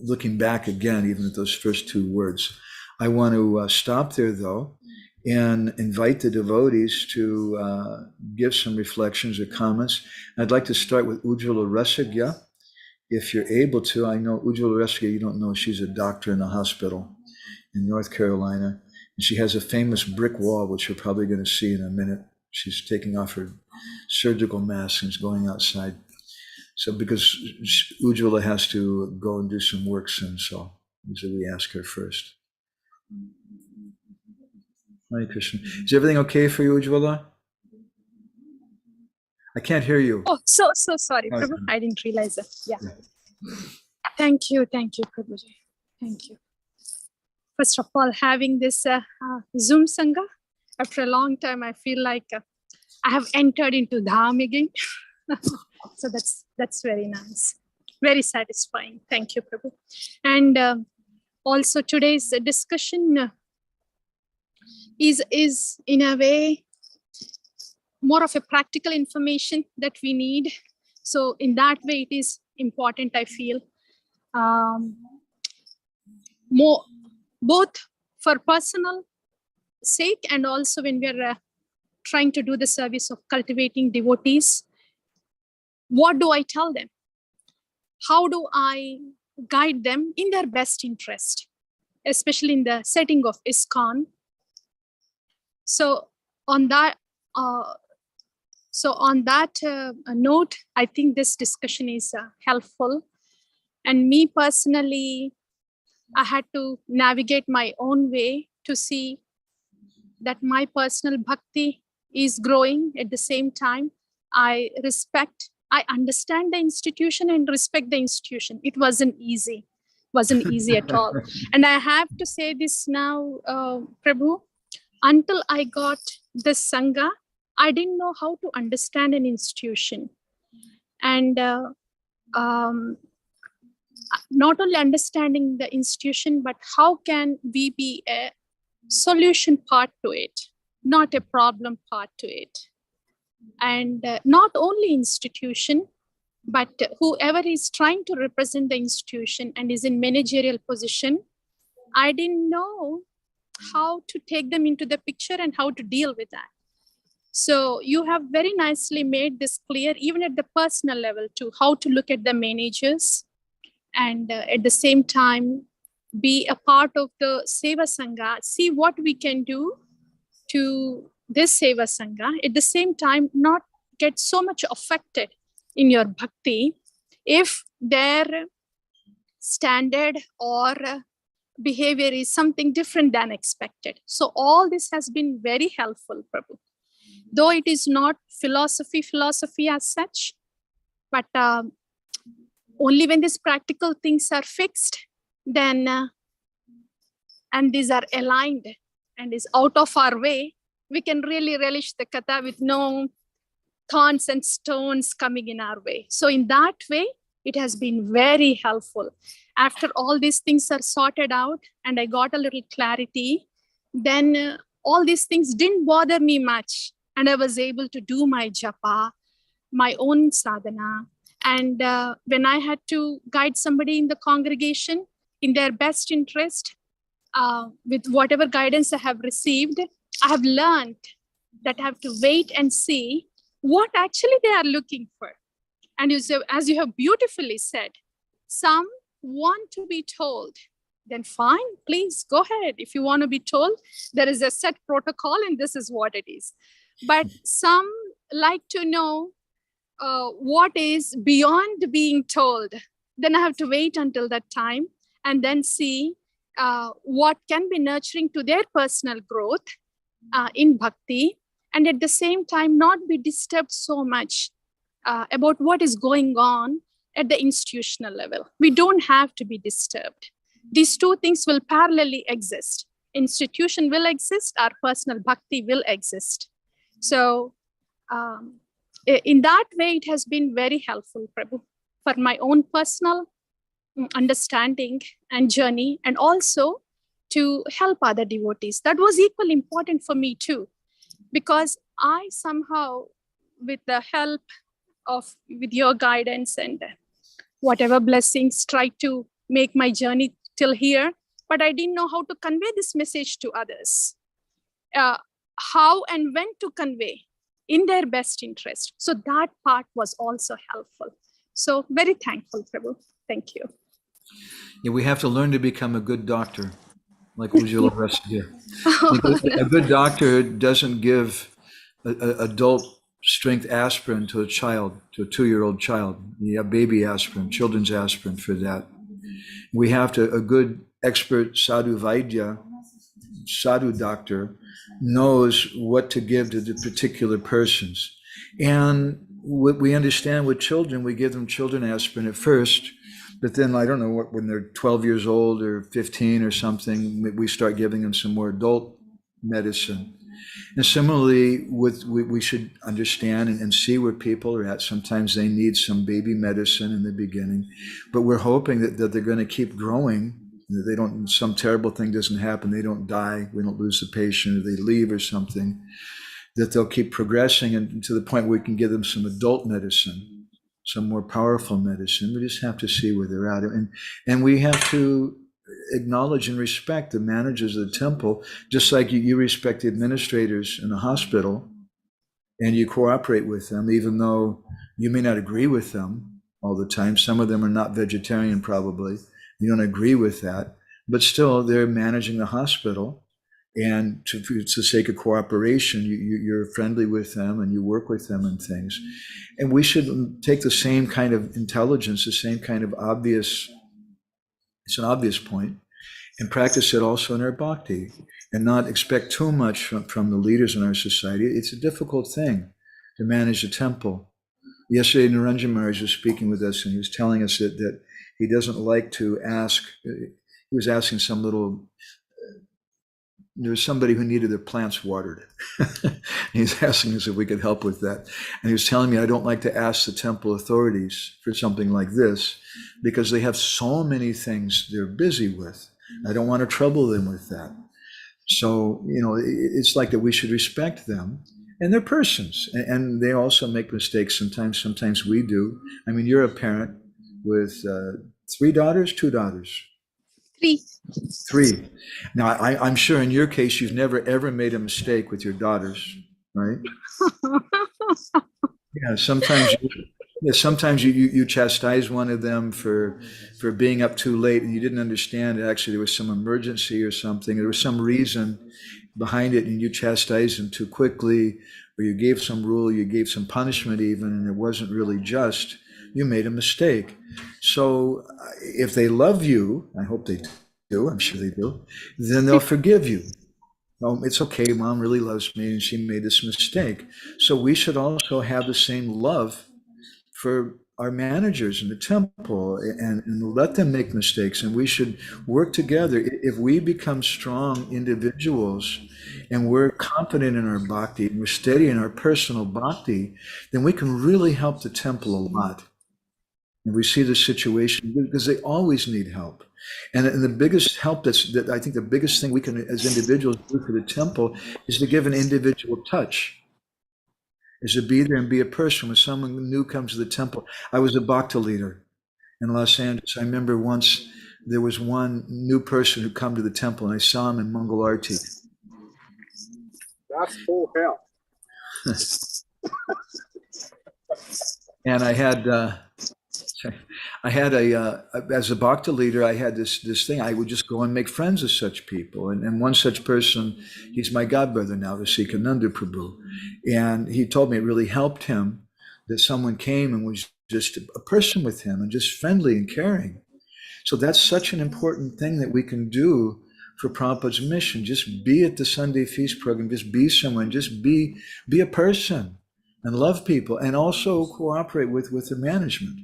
looking back again, even at those first 2 words. I want to stop there, though, and invite the devotees to give some reflections or comments. I'd like to start with Ujjvala Rasagya. If you're able to, I know Ujjvala Rasagya, you don't know, she's a doctor in a hospital in North Carolina. And she has a famous brick wall, which you're probably going to see in a minute. She's taking off her surgical mask and is going outside. So because Ujjvala has to go and do some work soon, so we ask her first. Hare Krishna. Is everything okay for you, Ujjvala? I can't hear you. Oh, so sorry, Okay. Prabhu. I didn't realize that. Yeah. Thank you, Prabhuji. Thank you. First of all, having this Zoom Sangha, after a long time, I feel like I have entered into Dham again. So that's very nice, very satisfying. Thank you, Prabhu. And also today's discussion is in a way more of a practical information that we need. So in that way, it is important, I feel, more both for personal sake and also when we are trying to do the service of cultivating devotees. What do I tell them? How do I guide them in their best interest, especially in the setting of ISKCON? So on that note, I think this discussion is helpful. And me personally, I had to navigate my own way to see that my personal bhakti is growing at the same time. I understand the institution and respect the institution. It wasn't easy at all. And I have to say this now, Prabhu, until I got this Sangha, I didn't know how to understand an institution. And not only understanding the institution, but how can we be a solution part to it, not a problem part to it. And not only institution, but whoever is trying to represent the institution and is in managerial position, I didn't know how to take them into the picture and how to deal with that. So you have very nicely made this clear, even at the personal level too, how to look at the managers and at the same time be a part of the Seva Sangha, see what we can do to this Seva Sangha, at the same time not get so much affected in your bhakti if their standard or behavior is something different than expected. So all this has been very helpful, Prabhu. Though it is not philosophy as such, but only when these practical things are fixed, then and these are aligned and is out of our way, we can really relish the katha with no thorns and stones coming in our way. So in that way, it has been very helpful. After all these things are sorted out and I got a little clarity, then all these things didn't bother me much. And I was able to do my japa, my own sadhana. And when I had to guide somebody in the congregation in their best interest, with whatever guidance I have received, I have learned that I have to wait and see what actually they are looking for. And as you have beautifully said, some want to be told, then fine, please go ahead. If you want to be told, there is a set protocol and this is what it is. But some like to know what is beyond being told. Then I have to wait until that time and then see what can be nurturing to their personal growth in bhakti, and at the same time not be disturbed so much about what is going on at the institutional level. We don't have to be disturbed. These two things will parallelly exist. Institution will exist, our personal bhakti will exist. So in that way, it has been very helpful, Prabhu, for my own personal understanding and journey, and also to help other devotees. That was equally important for me too, because I somehow, with the help with your guidance and whatever blessings, tried to make my journey till here, but I didn't know how to convey this message to others. How and when to convey in their best interest. So that part was also helpful. So very thankful, Prabhu. Thank you. Yeah, we have to learn to become a good doctor, like Ujjwala Rasya. A good doctor doesn't give adult strength aspirin to a child, to a 2-year-old child. You have baby aspirin, children's aspirin for that. We have to, a good expert sadhu vaidya, sadhu doctor, knows what to give to the particular persons. And what we understand with children, we give them children aspirin at first, but then I don't know, when they're 12 years old or 15 or something, we start giving them some more adult medicine. And similarly, we should understand and see where people are at. Sometimes they need some baby medicine in the beginning, but we're hoping that they're going to keep growing. They don't, some terrible thing doesn't happen. They don't die. We don't lose the patient, or they leave or something, that they'll keep progressing and to the point where we can give them some adult medicine, some more powerful medicine. We just have to see where they're at. And we have to acknowledge and respect the managers of the temple, just like you respect the administrators in the hospital and you cooperate with them, even though you may not agree with them all the time. Some of them are not vegetarian, probably. You don't agree with that, but still they're managing the hospital, and to the sake of cooperation, you're friendly with them and you work with them and things. And we should take the same kind of intelligence, the same kind of obvious, it's an obvious point, and practice it also in our bhakti, and not expect too much from the leaders in our society. It's a difficult thing to manage a temple. Yesterday, Niranjan Maharaj was speaking with us, and he was telling us that he doesn't like to ask. He was asking some little, there was somebody who needed their plants watered. He's asking us if we could help with that. And he was telling me, I don't like to ask the temple authorities for something like this because they have so many things they're busy with. I don't want to trouble them with that. So, it's like that we should respect them And they're persons, and they also make mistakes sometimes. Sometimes we do. I mean, you're a parent with 3 daughters, 2 daughters, 3. 3. Now, I'm sure in your case, you've never ever made a mistake with your daughters, right? Yeah, sometimes you chastise one of them for being up too late, and you didn't understand it. Actually, there was some emergency or something. There was some reason behind it, and you chastised them too quickly, or you gave some rule, you gave some punishment even, and it wasn't really just. You made a mistake. So if they love you, I hope they do, I'm sure they do, then they'll forgive you. Oh, it's okay, mom really loves me and she made this mistake. So we should also have the same love for our managers in the temple, and let them make mistakes, and we should work together. If we become strong individuals and we're confident in our bhakti and we're steady in our personal bhakti, then we can really help the temple a lot. And we see the situation because they always need help. And the biggest help that I think the biggest thing we can as individuals do for the temple is to give an individual touch, is to be there and be a person. When someone new comes to the temple, I was a Bhakti leader in Los Angeles. I remember once there was one new person who come to the temple, and I saw him in Mangal Arti. That's full hell. And I had as a Bhakti leader, I had this thing. I would just go and make friends with such people. And one such person, he's my godbrother now, Vivekananda Prabhu. And he told me it really helped him that someone came and was just a person with him and just friendly and caring. So that's such an important thing that we can do for Prabhupada's mission. Just be at the Sunday feast program, just be someone, just be a person and love people, and also cooperate with the management.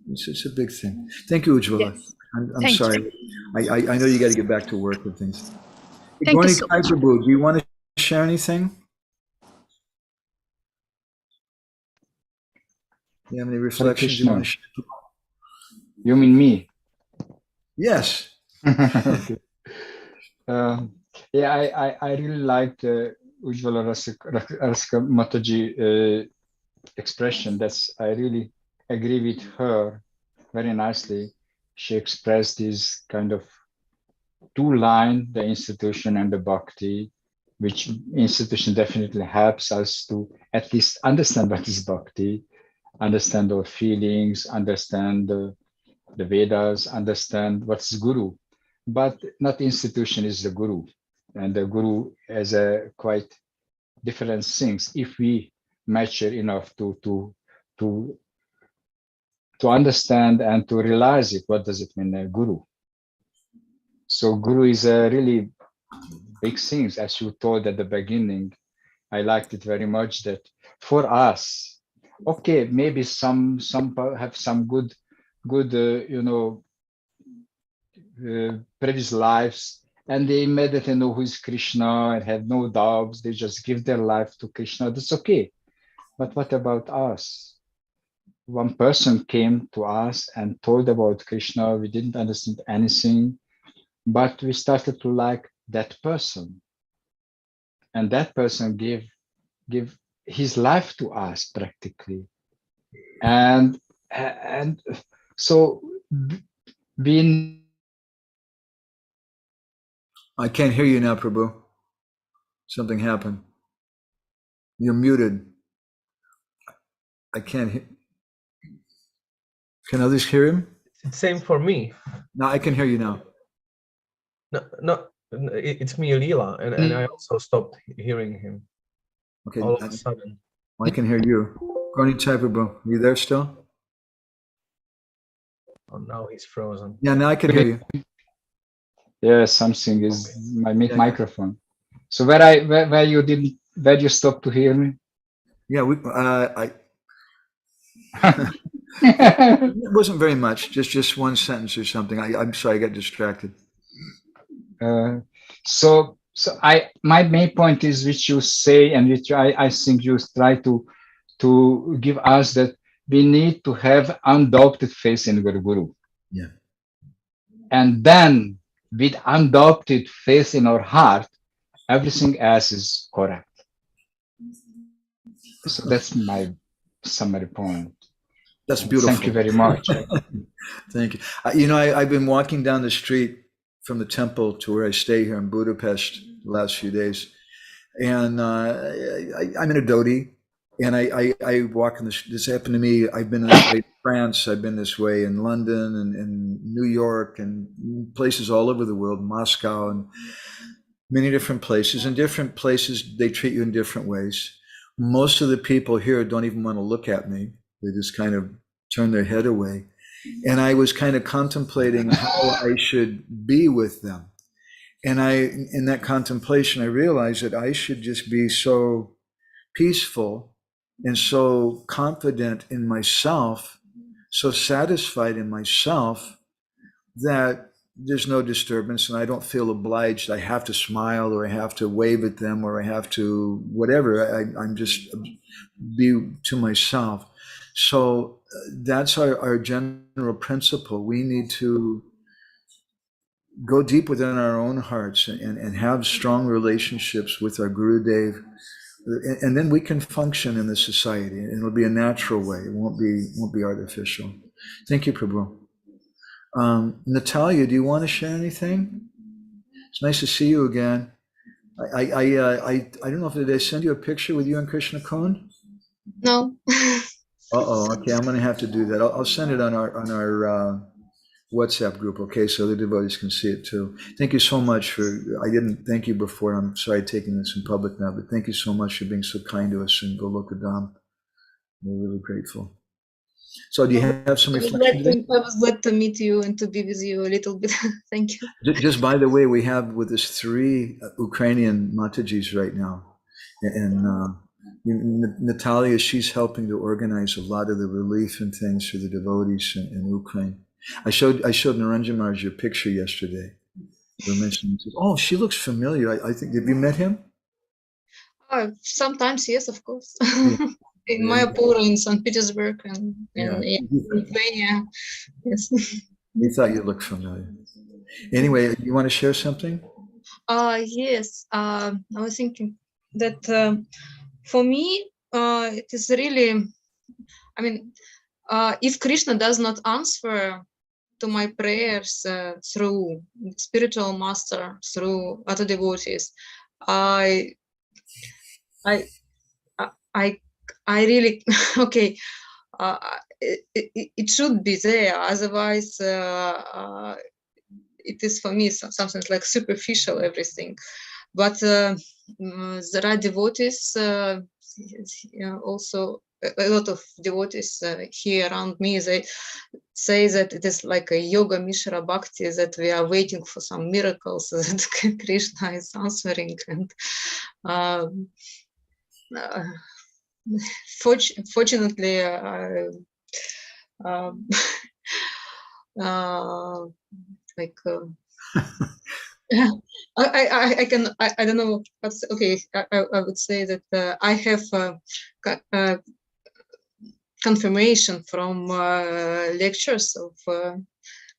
It's a big thing. Thank you, Ujjwala. Yes. I'm sorry. I know you got to get back to work and things. Thank you so much. Prabhu, do you want to share anything? Do you have any reflections you want to share? You mean me? Yes. Okay. Yeah, I really liked Ujjwala Rasika Mataji expression. I really agree with her very nicely. She expressed this kind of 2 line, the institution and the bhakti, which institution definitely helps us to at least understand what is bhakti, understand our feelings, understand the Vedas, understand what's guru. But not institution is the guru. And the guru has a quite different things if we mature enough to understand and to realize it. What does it mean, a guru? So guru is a really big thing, as you told at the beginning. I liked it very much that for us, okay, maybe some have some good previous lives, and they immediately know who is Krishna and have no doubts. They just give their life to Krishna. That's okay. But what about us? One person came to us and told about Krishna. We didn't understand anything, but we started to like that person. And that person gave his life to us practically. And so being. I can't hear you now, Prabhu. Something happened. You're muted. I can't hear. Can others hear him? It's same for me. No, I can hear you now. No, it's me, Leela, and I also stopped hearing him. Okay. All of a sudden. I can hear you. Gornichai Prabhu, you there still? Oh, now he's frozen. Yeah, now I can hear you. Yeah, something is my microphone. So where you stopped to hear me? Yeah, it wasn't very much, just one sentence or something. I'm sorry, I got distracted. So my main point is which you say, and which I think you try to give us, that we need to have undoubted faith in the Guru. Yeah. And then with undoubted faith in our heart, everything else is correct. So that's my summary point. That's beautiful. Thank you very much. Thank you. I've been walking down the street from the temple to where I stay here in Budapest the last few days. And I'm in a dhoti, and I walk in this happened to me. I've been this way in France. I've been this way in London and New York and places all over the world, Moscow and many different places. In different places, they treat you in different ways. Most of the people here don't even want to look at me. They just kind of turn their head away. And I was kind of contemplating how I should be with them. And in that contemplation, I realized that I should just be so peaceful and so confident in myself, so satisfied in myself that there's no disturbance and I don't feel obliged. I have to smile or I have to wave at them or I have to whatever. I'm just be to myself. So that's our general principle. We need to go deep within our own hearts and have strong relationships with our Guru Dev, and then we can function in the society, and it'll be a natural way. It won't be artificial. Thank you, Prabhu. Natalia, do you want to share anything? It's nice to see you again. I don't know if did I send you a picture with you and Krishna Kon? No. Okay, I'm going to have to do that. I'll send it on our WhatsApp group, okay, so the devotees can see it too. Thank you so much I didn't thank you before. I'm sorry taking this in public now, but thank you so much for being so kind to us in Golokadam. We're really grateful. So do you have some reflection today? I was glad to meet you and to be with you a little bit. Thank you. Just by the way, we have with us 3 Ukrainian Matajis right now. And Natalia, she's helping to organize a lot of the relief and things for the devotees in Ukraine. I showed Nrisimhadeva your picture yesterday. You were mentioning, oh, she looks familiar. I think, have you met him? Sometimes, yes, of course. In Mayapur, in St. Petersburg, and in Lithuania. Yes. He thought you looked familiar. Anyway, you want to share something? Yes. I was thinking that for me, it is really, I mean, if Krishna does not answer to my prayers through spiritual master, through other devotees, I really okay. It should be there. Otherwise, it is for me something like superficial everything. But there are devotees also. A lot of devotees here around me, they say that it is like a yoga mishra bhakti, that we are waiting for some miracles that Krishna is answering. And fortunately, like I don't know what's okay. I would say that I have confirmation from lectures of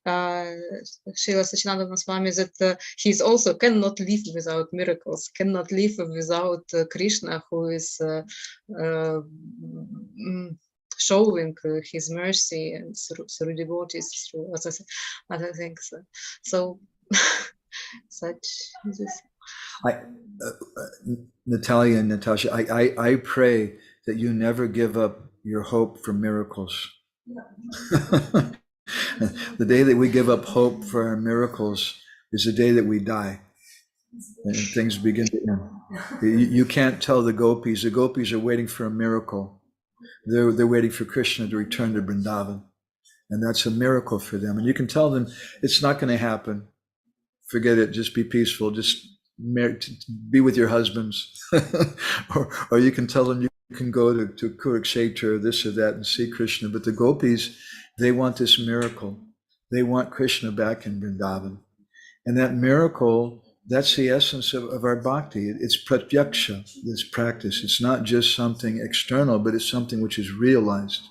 Srila Sachinandana Swami that he also cannot live without miracles, cannot live without Krishna, who is showing his mercy and through devotees, through other things. So such this. Natalia and Natasha, I pray that you never give up your hope for miracles. The day that we give up hope for our miracles is the day that we die and things begin to end. You can't tell the gopis are waiting for a miracle. They're waiting for Krishna to return to Vrindavan, and that's a miracle for them. And you can tell them it's not going to happen. Forget it. Just be peaceful. Just be with your husbands, or you can tell them you can go to Kurukshetra or this or that and see Krishna. But the gopis, they want this miracle. They want Krishna back in Vrindavan, and that miracle, that's the essence of our bhakti. It's pratyaksha, this practice. It's not just something external, but it's something which is realized,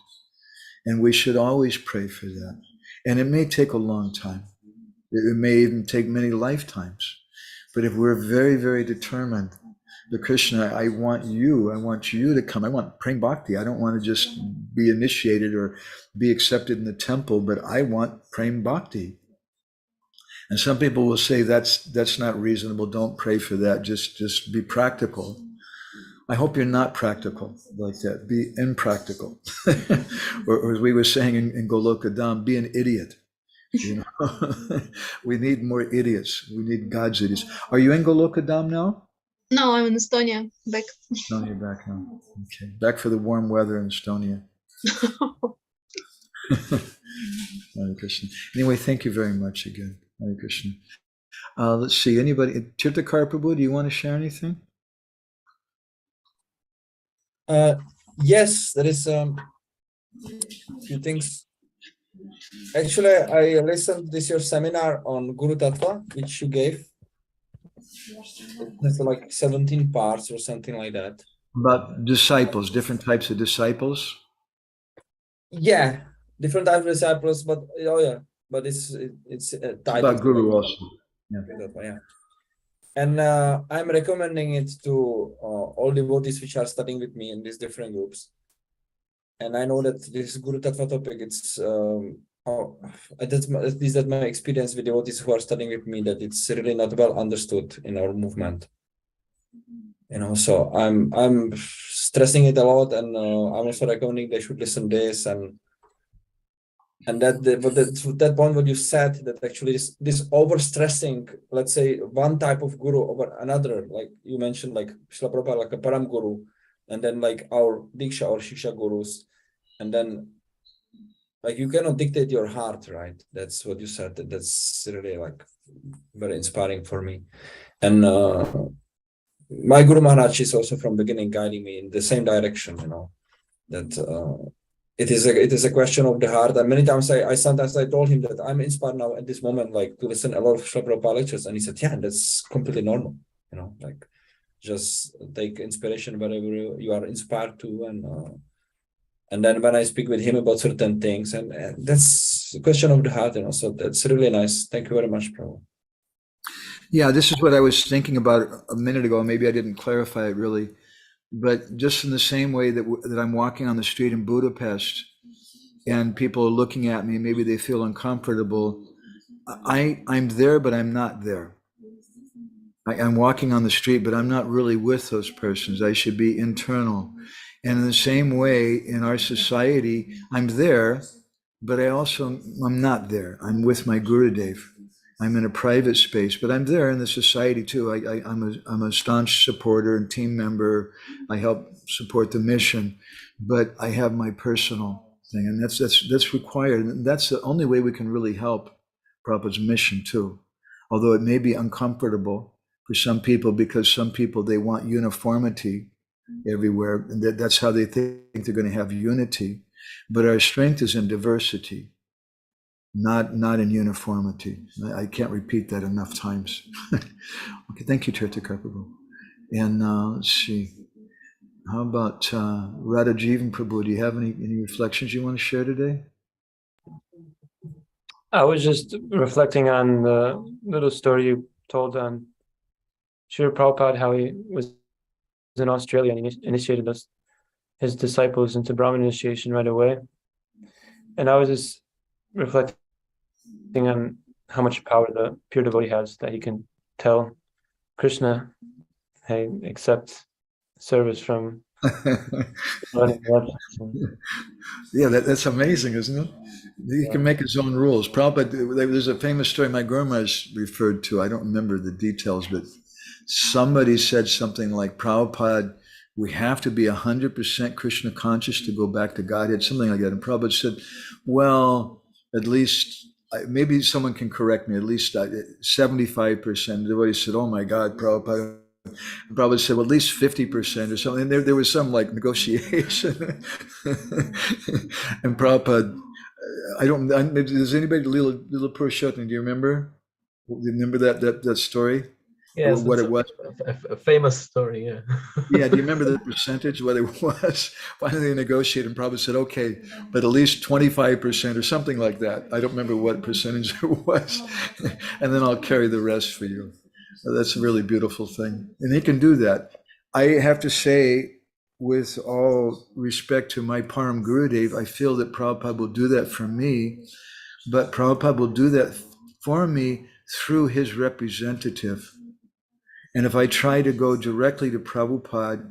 and we should always pray for that. And it may take a long time. It may even take many lifetimes. But if we're very, very determined But Krishna, I want you to come. I want Prema Bhakti. I don't want to just be initiated or be accepted in the temple, but I want Prema Bhakti. And some people will say that's not reasonable. Don't pray for that. Just be practical. I hope you're not practical like that. Be impractical. or as we were saying in Golokadam, be an idiot. You know, we need more idiots. We need God's idiots. Are you in Golokadam now? No, I'm in Estonia. Back. No, you're back now. Okay, back for the warm weather in Estonia. Hare Krishna. Anyway, thank you very much again. Hare Krishna. Let's see. Anybody? Tirthakar Prabhu, do you want to share anything? Yes, there is few things. Actually, I listened to this your seminar on Guru Tattva, which you gave. It's like 17 parts or something like that. About disciples, different types of disciples. Yeah, different types of disciples, but but it's About Guru also. Yeah. And I'm recommending it to all devotees which are studying with me in these different groups. And I know that this Guru Tattva topic, it's at least that my experience with devotees who are studying with me, that it's really not well understood in our movement. You know, so I'm stressing it a lot, and I'm also recommending they should listen this and that point what you said, that actually this over stressing, let's say one type of guru over another, like you mentioned, like Srila Prabhupada, like a Param Guru, and then like our Diksha or Shiksha gurus, and then like you cannot dictate your heart, right? That's what you said. That's really like very inspiring for me. And my Guru Maharaj is also from beginning guiding me in the same direction, you know, that it is a question of the heart. And many times I sometimes told him that I'm inspired now at this moment, like to listen a lot of Srila Prabhupada lectures, and he said, yeah, that's completely normal, you know, like just take inspiration wherever you are inspired to, and then when I speak with him about certain things, and that's a question of the heart, you know, so that's really nice. Thank you very much, Prabhu. Yeah, this is what I was thinking about a minute ago. Maybe I didn't clarify it really, but just in the same way that I'm walking on the street in Budapest and people are looking at me, maybe they feel uncomfortable. I'm there, but I'm not there. I'm walking on the street, but I'm not really with those persons. I should be internal. And in the same way, in our society, I'm there, but I'm not there. I'm with my Gurudev. I'm in a private space, but I'm there in the society too. I'm a staunch supporter and team member. I help support the mission, but I have my personal thing, and that's required. And that's the only way we can really help Prabhupada's mission too. Although it may be uncomfortable for some people, because some people, they want uniformity everywhere, and that's how they think they're going to have unity. But our strength is in diversity, not in uniformity. I can't repeat that enough times. Okay, thank you, Tirthakar Prabhu. And let's see, how about Radha Jivan Prabhu? Do you have any reflections you want to share today? I was just reflecting on the little story you told on Srila Prabhupada, how he was in Australia and he initiated his disciples into Brahmin initiation right away. And I was just reflecting on how much power the pure devotee has, that he can tell Krishna, hey, accept service from Yeah, that's amazing, isn't it? He can make his own rules. Prabhupada, there's a famous story my Guru Maharaj referred to. I don't remember the details, but somebody said something like, Prabhupada, we have to be 100% Krishna conscious to go back to Godhead, something like that. And Prabhupada said, well, at least, maybe someone can correct me, at least 75%. The devotee said, oh my God, Prabhupada. And Prabhupada said, well, at least 50% or something. And there was some like negotiation. And Prabhupada, does anybody, Lila Purushottam, do you remember? Do you remember that story? Yes, what it was? A famous story, yeah. Yeah, do you remember the percentage, what it was? Finally they negotiated, and Prabhupada said, okay, but at least 25% or something like that. I don't remember what percentage it was. And then I'll carry the rest for you. That's a really beautiful thing. And he can do that. I have to say, with all respect to my Param Gurudev, I feel that Prabhupada will do that for me, but Prabhupada will do that for me through his representative. And if I try to go directly to Prabhupada,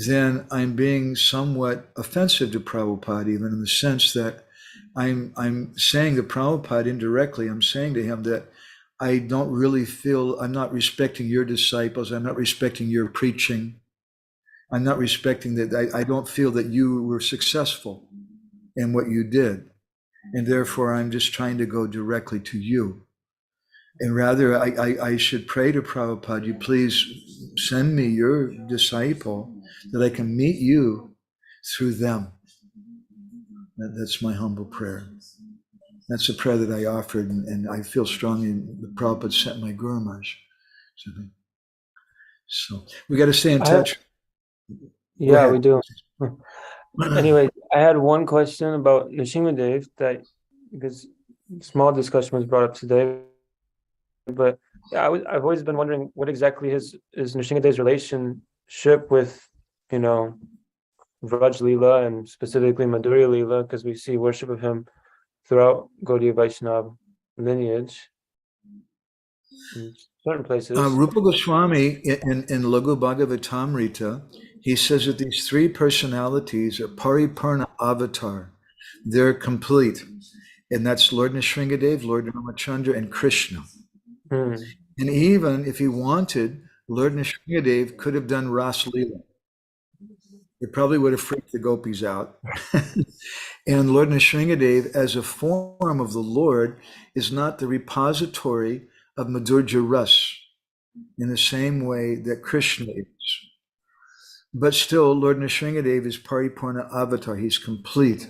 then I'm being somewhat offensive to Prabhupada, even in the sense that I'm saying to Prabhupada indirectly, I'm saying to him that I don't really feel, I'm not respecting your disciples, I'm not respecting your preaching, I'm not respecting that, I don't feel that you were successful in what you did. And therefore, I'm just trying to go directly to you. And rather, I should pray to Prabhupada, you please send me your disciple that I can meet you through them. That's my humble prayer. That's a prayer that I offered, and I feel strongly the Prabhupada sent my Guru Maharaj. So we got to stay in touch. Yeah, we do. Anyway, I had one question about Nrisimhadev that, because small discussion was brought up today, but yeah, I've always been wondering what exactly is Nrisimhadev's relationship with, Vraj Leela and specifically Madhurya Leela, because we see worship of him throughout Gaudiya Vaishnava lineage in certain places. Rupa Goswami in Laghu Bhagavatamrita, he says that these three personalities are Paripurna Avatar. They're complete. And that's Lord Nrisimhadev, Lord Ramachandra, and Krishna. And even if he wanted, Lord Nrisimhadev could have done Ras Leela. It probably would have freaked the gopis out. And Lord Nrisimhadev, as a form of the Lord, is not the repository of Madhurya Ras in the same way that Krishna is. But still, Lord Nrisimhadev is Paripurna Avatar. He's complete.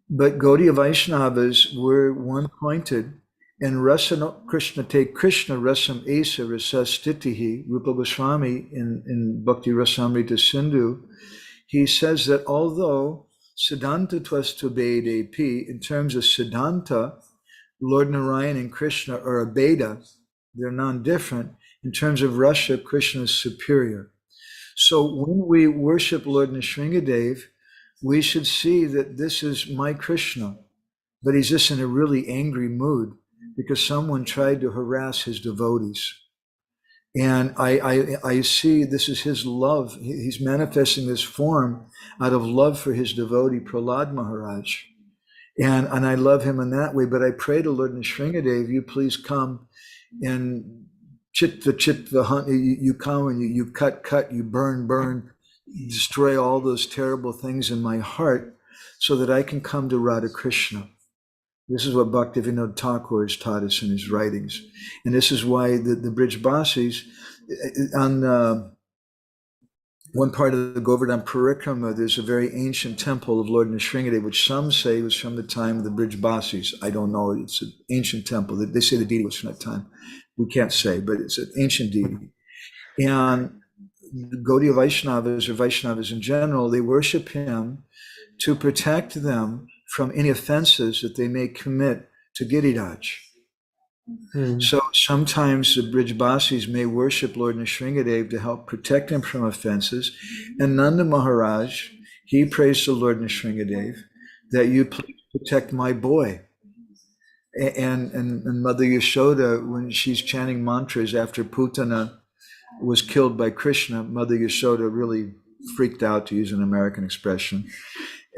But Gaudiya Vaishnavas were one-pointed, and Krishna take Krishna Rasam Esa Rasastitihi, Rupa Goswami in Bhakti Rasamrita Sindhu, he says that although Siddhanta Twastu Bedepi, in terms of Siddhanta, Lord Narayan and Krishna are a Beda, they're non-different. In terms of Rasa, Krishna is superior. So when we worship Lord Nrisimhadev, we should see that this is my Krishna, but he's just in a really angry mood because someone tried to harass his devotees. And I see this is his love. He's manifesting this form out of love for his devotee, Prahlad Maharaj. And I love him in that way. But I pray to Lord Nrisimhadev, you please come and you come and you cut, you burn, you destroy all those terrible things in my heart so that I can come to Radha Krishna. This is what Bhaktivinoda Thakur has taught us in his writings. And this is why the Brijbasis, on one part of the Govardhan Parikrama, there's a very ancient temple of Lord Nrisimhadev, which some say was from the time of the Brijbasis. I don't know. It's an ancient temple. They say the deity was from that time. We can't say, but it's an ancient deity. And Gaudiya Vaishnavas, or Vaishnavas in general, they worship him to protect them from any offenses that they may commit to Giriraj. So sometimes the Brijbasis may worship Lord Nrisimhadev to help protect him from offenses. And Nanda Maharaj, he prays to Lord Nrisimhadev that you please protect my boy. And Mother Yashoda, when she's chanting mantras after Putana was killed by Krishna, Mother Yashoda really freaked out, to use an American expression.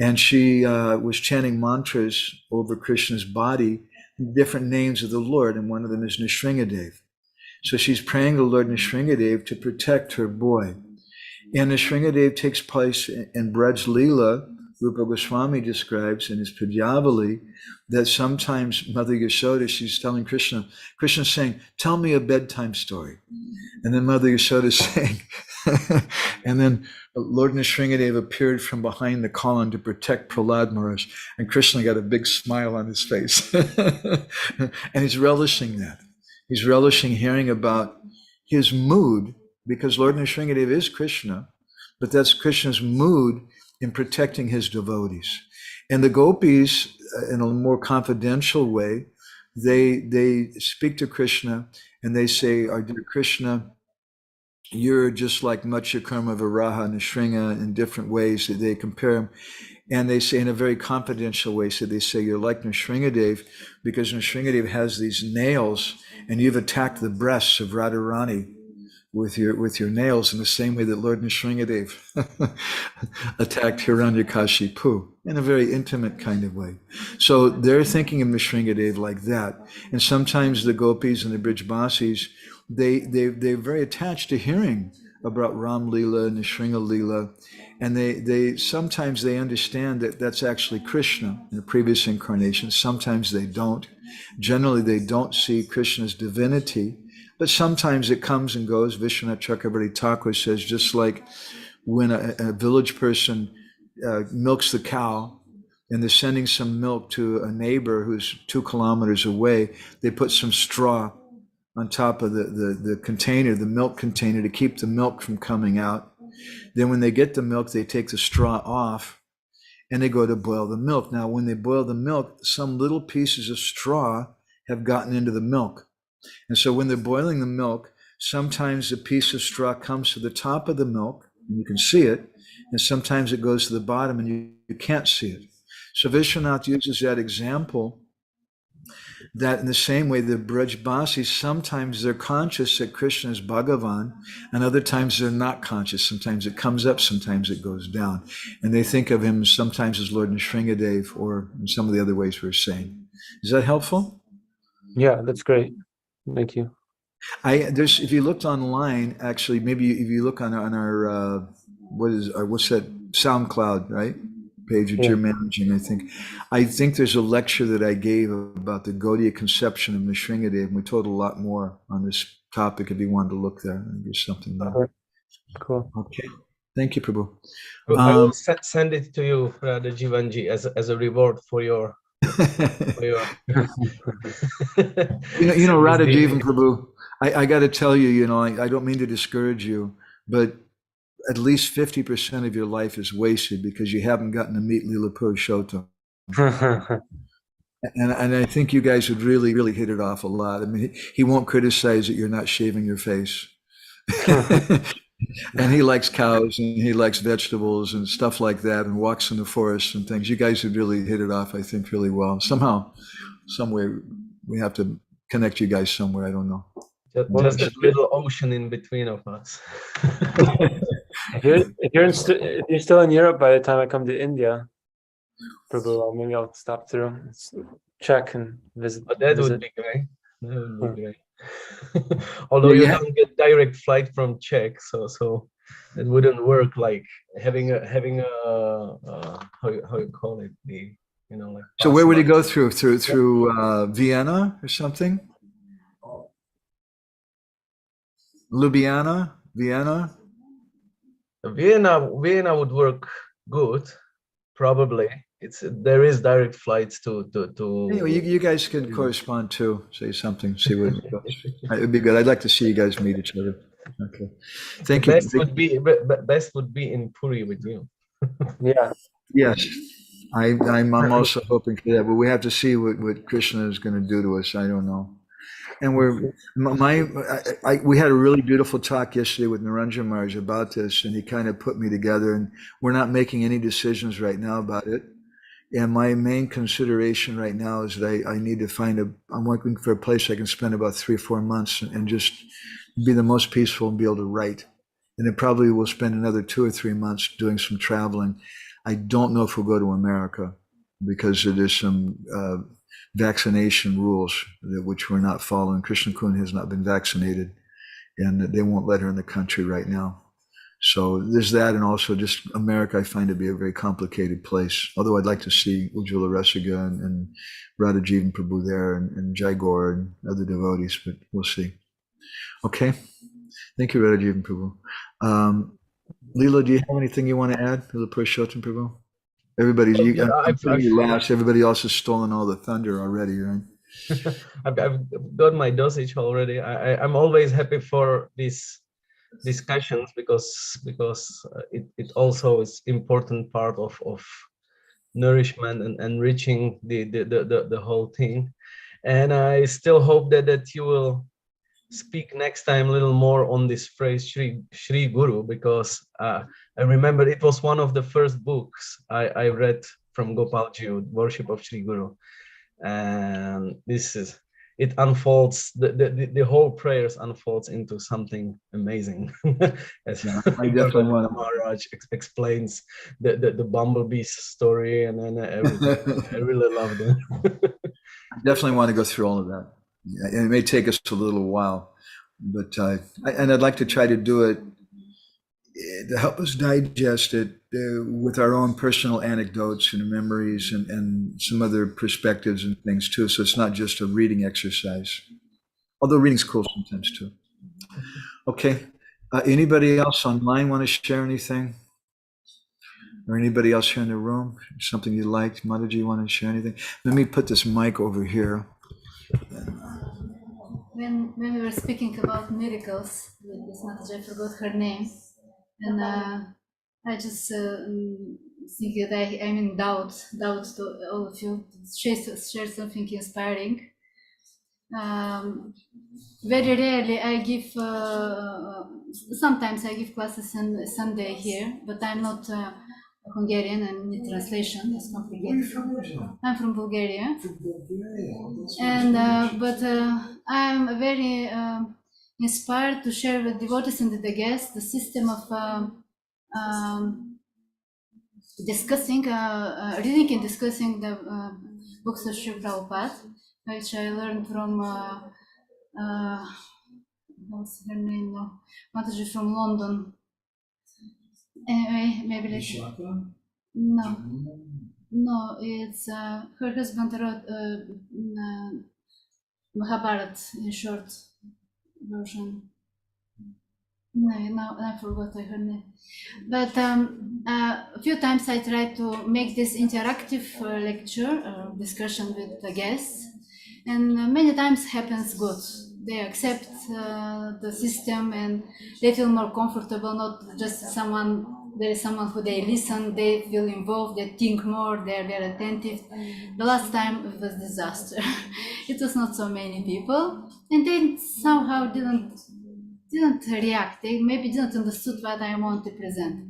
And she was chanting mantras over Krishna's body, different names of the Lord, and one of them is Nrisimhadev. So she's praying to Lord Nrisimhadev to protect her boy. And Nrisimhadev takes place in Braj Leela. Rupa Goswami describes in his Padyavali that sometimes Mother Yashoda, she's telling Krishna's saying, tell me a bedtime story. And then Mother Yashoda is saying, and then Lord Nrisimhadev appeared from behind the column to protect Prahlad Maharaj, and Krishna got a big smile on his face. And he's relishing that. He's relishing hearing about his mood, because Lord Nrisimhadev is Krishna, but that's Krishna's mood in protecting his devotees. And the gopis, in a more confidential way, they speak to Krishna and they say, our dear Krishna, you're just like Matsya Karma Viraha and Nrisimha in different ways that they compare them. And they say in a very confidential way, so they say you're like Nrisimhadeva because Nrisimhadeva has these nails and you've attacked the breasts of Radharani with your nails in the same way that Lord Nrisimhadeva attacked Hiranyakashipu in a very intimate kind of way. So they're thinking of Nrisimhadeva like that. And sometimes the gopis and the Brijbasis, they're very attached to hearing about Ram Lila, Nrisimha Lila, and they sometimes they understand that that's actually Krishna in the previous incarnation. Sometimes they don't. Generally, they don't see Krishna's divinity, but sometimes it comes and goes. Vishwanath Chakravarti Thakur says, just like when a village person milks the cow and they're sending some milk to a neighbor who's 2 kilometers away, they put some straw on top of the container, the milk container, to keep the milk from coming out. Then when they get the milk, they take the straw off and they go to boil the milk. Now, when they boil the milk, some little pieces of straw have gotten into the milk. And so when they're boiling the milk, sometimes a piece of straw comes to the top of the milk and you can see it, and sometimes it goes to the bottom and you can't see it. So Vishwanath uses that example that in the same way the Brajbasis, sometimes they're conscious that Krishna is Bhagavan, and other times they're not conscious. Sometimes it comes up, sometimes it goes down. And they think of him sometimes as Lord Nrisimhadeva or in some of the other ways we're saying. Is that helpful? Yeah, that's great. Thank you. There's, if you looked online, actually, maybe if you look on our what's that, SoundCloud, right? Page that you're managing, I think there's a lecture that I gave about the Gaudiya conception of Nrisimhadeva, and we told a lot more on this topic if you wanted to look there. There's something there. Cool. Okay. Thank you, Prabhu. I will send it to you, Radha Jivanji, as a reward for your you know, Radha Jivan Prabhu, I got to tell you, I don't mean to discourage you, but at least 50% of your life is wasted because you haven't gotten to meet Lila Purushottam. And I think you guys would really, really hit it off a lot. I mean, he won't criticize that you're not shaving your face. And he likes cows and he likes vegetables and stuff like that and walks in the forest and things. You guys would really hit it off, I think, really well. Somehow, some way, we have to connect you guys somewhere. I don't know. Just a little ocean in between of us. If you're still in Europe by the time I come to India, Prabhu, maybe I'll stop through, check and visit. But that would be great. That would be great. Although you don't get direct flight from Czech, so it wouldn't work. Like having a how you call it, like. So where would he go through Vienna or something? Ljubljana, Vienna. Vienna would work good, probably. There is direct flights to. Anyway, you guys can correspond too. Say something. See what it goes. It would be good. I'd like to see you guys meet each other. Okay. Thank you. Best would be in Puri with you. Yeah. Yes. I'm also hoping for that, but we have to see what Krishna is going to do to us. I don't know. And we had a really beautiful talk yesterday with Narendra Maharaj about this, and he kind of put me together, and we're not making any decisions right now about it. And my main consideration right now is that I need to I'm looking for a place I can spend about 3-4 months and just be the most peaceful and be able to write. And then probably we'll spend another 2 or 3 months doing some traveling. I don't know if we'll go to America because there's some vaccination rules which we're not following. Krishna Kun has not been vaccinated and they won't let her in the country right now. So there's that, and also just America I find to be a very complicated place. Although I'd like to see Ujjwala Rasiga and Radha Jivan Prabhu there and Jaigor and other devotees, but we'll see. Okay. Thank you, Radha Jivan Prabhu. Leela, do you have anything you want to add to the Purushottam Prabhu? Everybody else has stolen all the thunder already, right? I've got my dosage already. I'm always happy for these discussions because it also is important part of nourishment and enriching the whole thing. And I still hope that you will speak next time a little more on this phrase Shri Guru, because I remember it was one of the first books I read from Gopalji, Worship of Shri Guru. And it unfolds, the whole prayers unfolds into something amazing. As I definitely want to. Maharaj explains the bumblebee's story, and then everything. I really love them. I definitely want to go through all of that. And it may take us a little while, but and I'd like to try to do it to help us digest it with our own personal anecdotes and memories and some other perspectives and things too. So it's not just a reading exercise, although reading's cool sometimes too. Okay. Anybody else online want to share anything? Or anybody else here in the room? Something you liked? Mataji, you want to share anything? Let me put this mic over here. When we were speaking about miracles with this Mataji, I forgot her name. And I just think that I'm in doubt to all of you. Share something inspiring. Very rarely I give, sometimes I give classes on Sunday here, but I'm not Hungarian and the translation is complicated. I'm from Bulgaria. And but I'm very inspired to share with devotees and the guests the system of discussing, reading and discussing the books of Sri Prabhupada, which I learned from what's her name now? Mataji from London. Anyway, maybe no, it's her husband wrote Mahabharat in short version. No, I forgot her name. But a few times I try to make this interactive lecture discussion with the guests, and many times happens good. They accept the system and they feel more comfortable, not just there is someone who they listen, they feel involved, they think more, they're attentive. The last time it was disaster. It was not so many people, and they somehow didn't react. They maybe didn't understood what I want to present.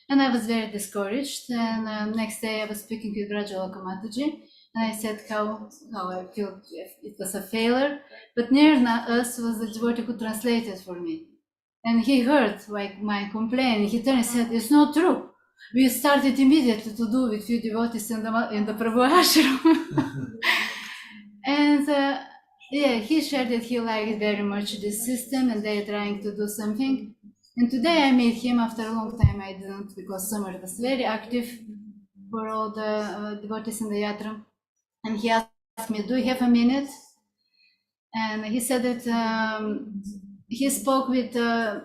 And I was very discouraged. And next day I was speaking with Rajalaka Mataji, and I said how I feel it was a failure. But near us was the devotee who translated for me. And he heard like my complaint. He turned and said, "It's not true. We started immediately to do with few devotees in the Prabhu ashram." And yeah, he shared that he liked very much this system and they're trying to do something. And today I met him after a long time. I didn't, because summer was very active for all the devotees in the yatra. And he asked me, "Do you have a minute?" And he said that he spoke with a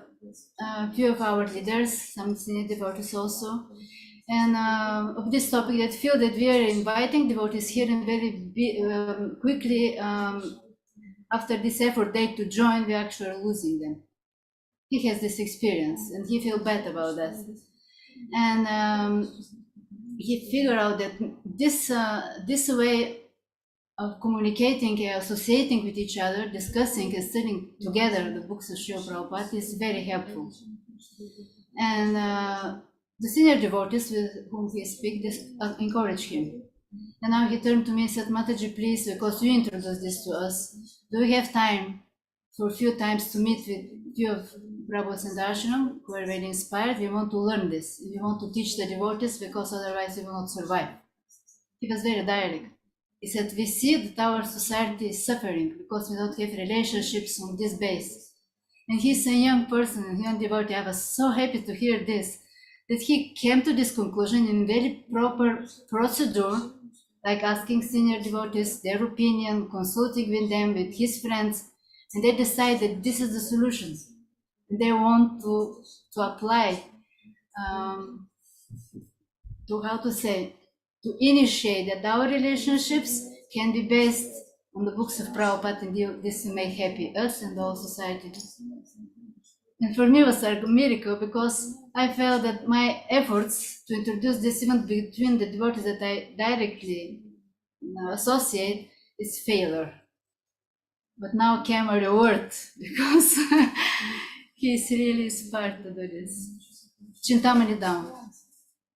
few of our leaders, some senior devotees also, and of this topic, that feel that we are inviting devotees here and very quickly after this effort day to join, we actually losing them. He has this experience and he feels bad about that. And he figured out that this way of communicating, associating with each other, discussing and studying together the books of Srila Prabhupada is very helpful. And the senior devotees with whom he speaks encourage him. And now he turned to me and said, "Mataji, please, because you introduced this to us, do we have time for a few times to meet with a few of Prabhu's in the ashram who are very inspired? We want to learn this. We want to teach the devotees because otherwise we will not survive." He was very direct. He said, "We see that our society is suffering because we don't have relationships on this basis." And he's a young person, a young devotee. I was so happy to hear this, that he came to this conclusion in very proper procedure, like asking senior devotees their opinion, consulting with them, with his friends, and they decide that this is the solution. And they want to apply, to initiate that our relationships can be based on the books of Prabhupada, and this may happy us and the whole society. And for me it was a miracle, because I felt that my efforts to introduce this even between the devotees that I directly associate is failure. But now came a reward because he's really smart to do this. Chintamani Dhamma.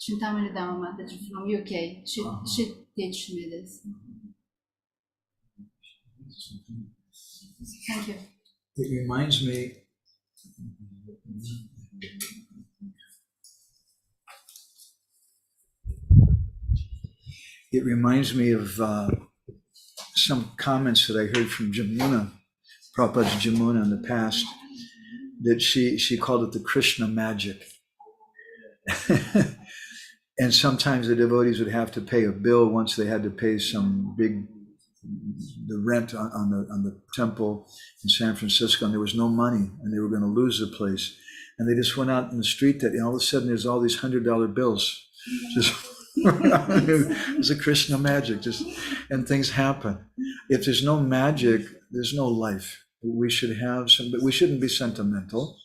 Chintamani Dhamma Mataji from UK. She teach me this. Thank you. It reminds me, of some comments that I heard from Jamuna, Prabhupada's Jamuna in the past, that she called it the Krishna magic. And sometimes the devotees would have to pay a bill once they had to pay the rent on the temple in San Francisco, and there was no money, and they were going to lose the place. And they just went out in the street and all of a sudden there's all these $100 bills. Just it's a Krishna magic, and things happen. If there's no magic, there's no life. We should have but we shouldn't be sentimental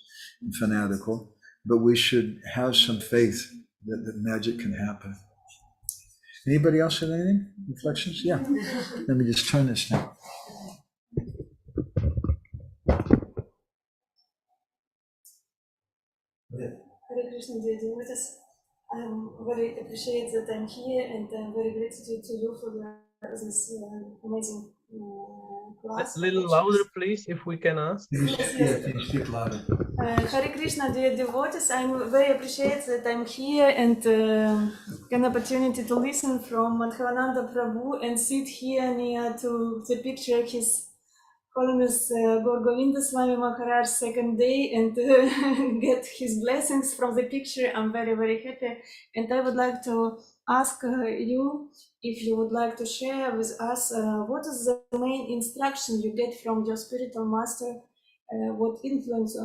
and fanatical, but we should have some faith that magic can happen. Anybody else have anything? Reflections? Yeah. Let me just turn this now. Hare Krishna, dear devotees. I'm very appreciate that I'm here, and I'm very grateful to you for this amazing class. A little louder, please, if we can ask. Yes. Can you speak louder? Hare Krishna, dear devotees. I'm very appreciate that I'm here and an opportunity to listen from Madhavananda Prabhu and sit here near to the picture of His Holiness Gaur Govinda Swami Maharaj second day and get his blessings from the picture. I'm very, very happy. And I would like to ask you if you would like to share with us what is the main instruction you get from your spiritual master, what influence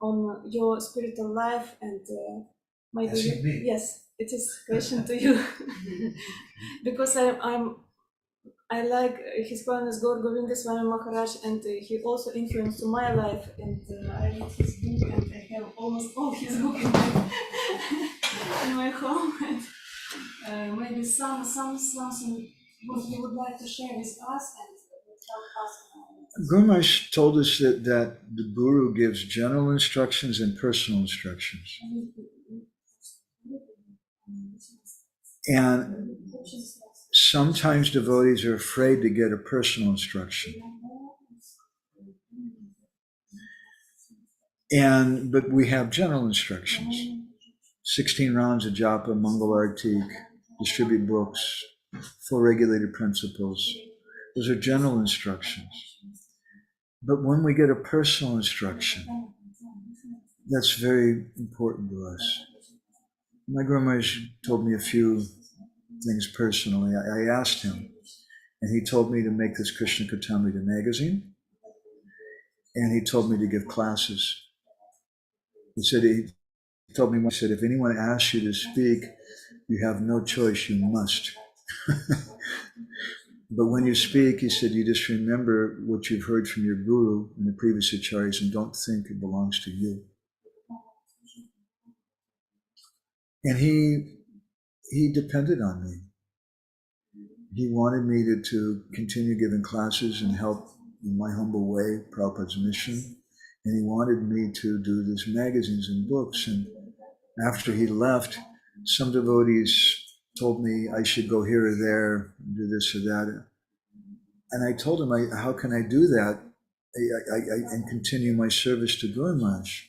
on your spiritual life, and maybe yes, it is question to you because I like His Holiness Gaur Govinda Swami Maharaj, and he also influenced my life. And I read his book, and I have almost all his book in my home. And maybe something what you would like to share with us and help us. Guru Maharaj told us that the Guru gives general instructions and personal instructions. And sometimes devotees are afraid to get a personal instruction. But we have general instructions. 16 rounds of japa, Mangal Artik, distribute books, 4 regulated principles. Those are general instructions. But when we get a personal instruction, that's very important to us. My Guru Maharaj told me a few things personally. I asked him, and he told me to make this Krishna Katamrita magazine, and he told me to give classes. He told me, if anyone asks you to speak, you have no choice, you must. But when you speak, he said, you just remember what you've heard from your guru and the previous acharyas and don't think it belongs to you. And he depended on me. He wanted me to continue giving classes and help in my humble way, Prabhupada's mission. And he wanted me to do these magazines and books. And after he left, some devotees told me I should go here or there, do this or that. And I told him, how can I do that and continue my service to Guru Maharaj?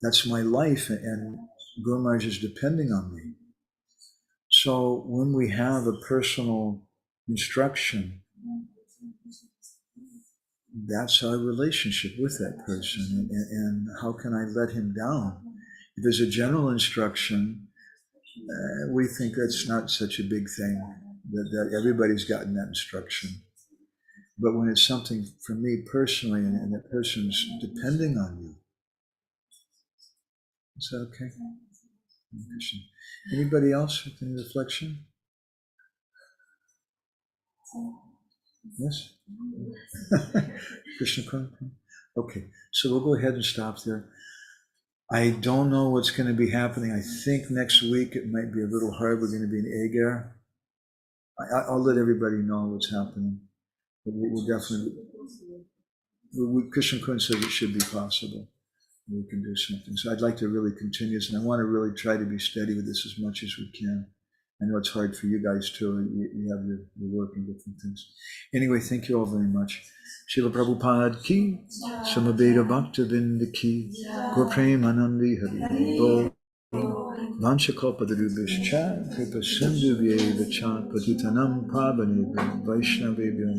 That's my life, and Guru Maharaj is depending on me. So when we have a personal instruction, that's our relationship with that person, and how can I let him down? If there's a general instruction, we think that's not such a big thing, that everybody's gotten that instruction. But when it's something for me personally, and that person's depending on you, is that okay? Anybody else with any reflection? Yes? Krishna Kun? Okay, so we'll go ahead and stop there. I don't know what's going to be happening. I think next week it might be a little hard. We're going to be in Agar. I'll let everybody know what's happening. We'll definitely, Krishna Kun says it should be possible. We can do something. So I'd like to really continue this, and I want to really try to be steady with this as much as we can. I know it's hard for you guys too. You have your work and different things. Anyway, thank you all very much. Srila Prabhupada ki, Samaveda Bhakta Vinda ki, Gaur Premanandi Hari Bol. Vanchakalpatarubhishcha, Kripa Sindhu Vyeva Cha, Patitanam Pavane Vaishnavebhyo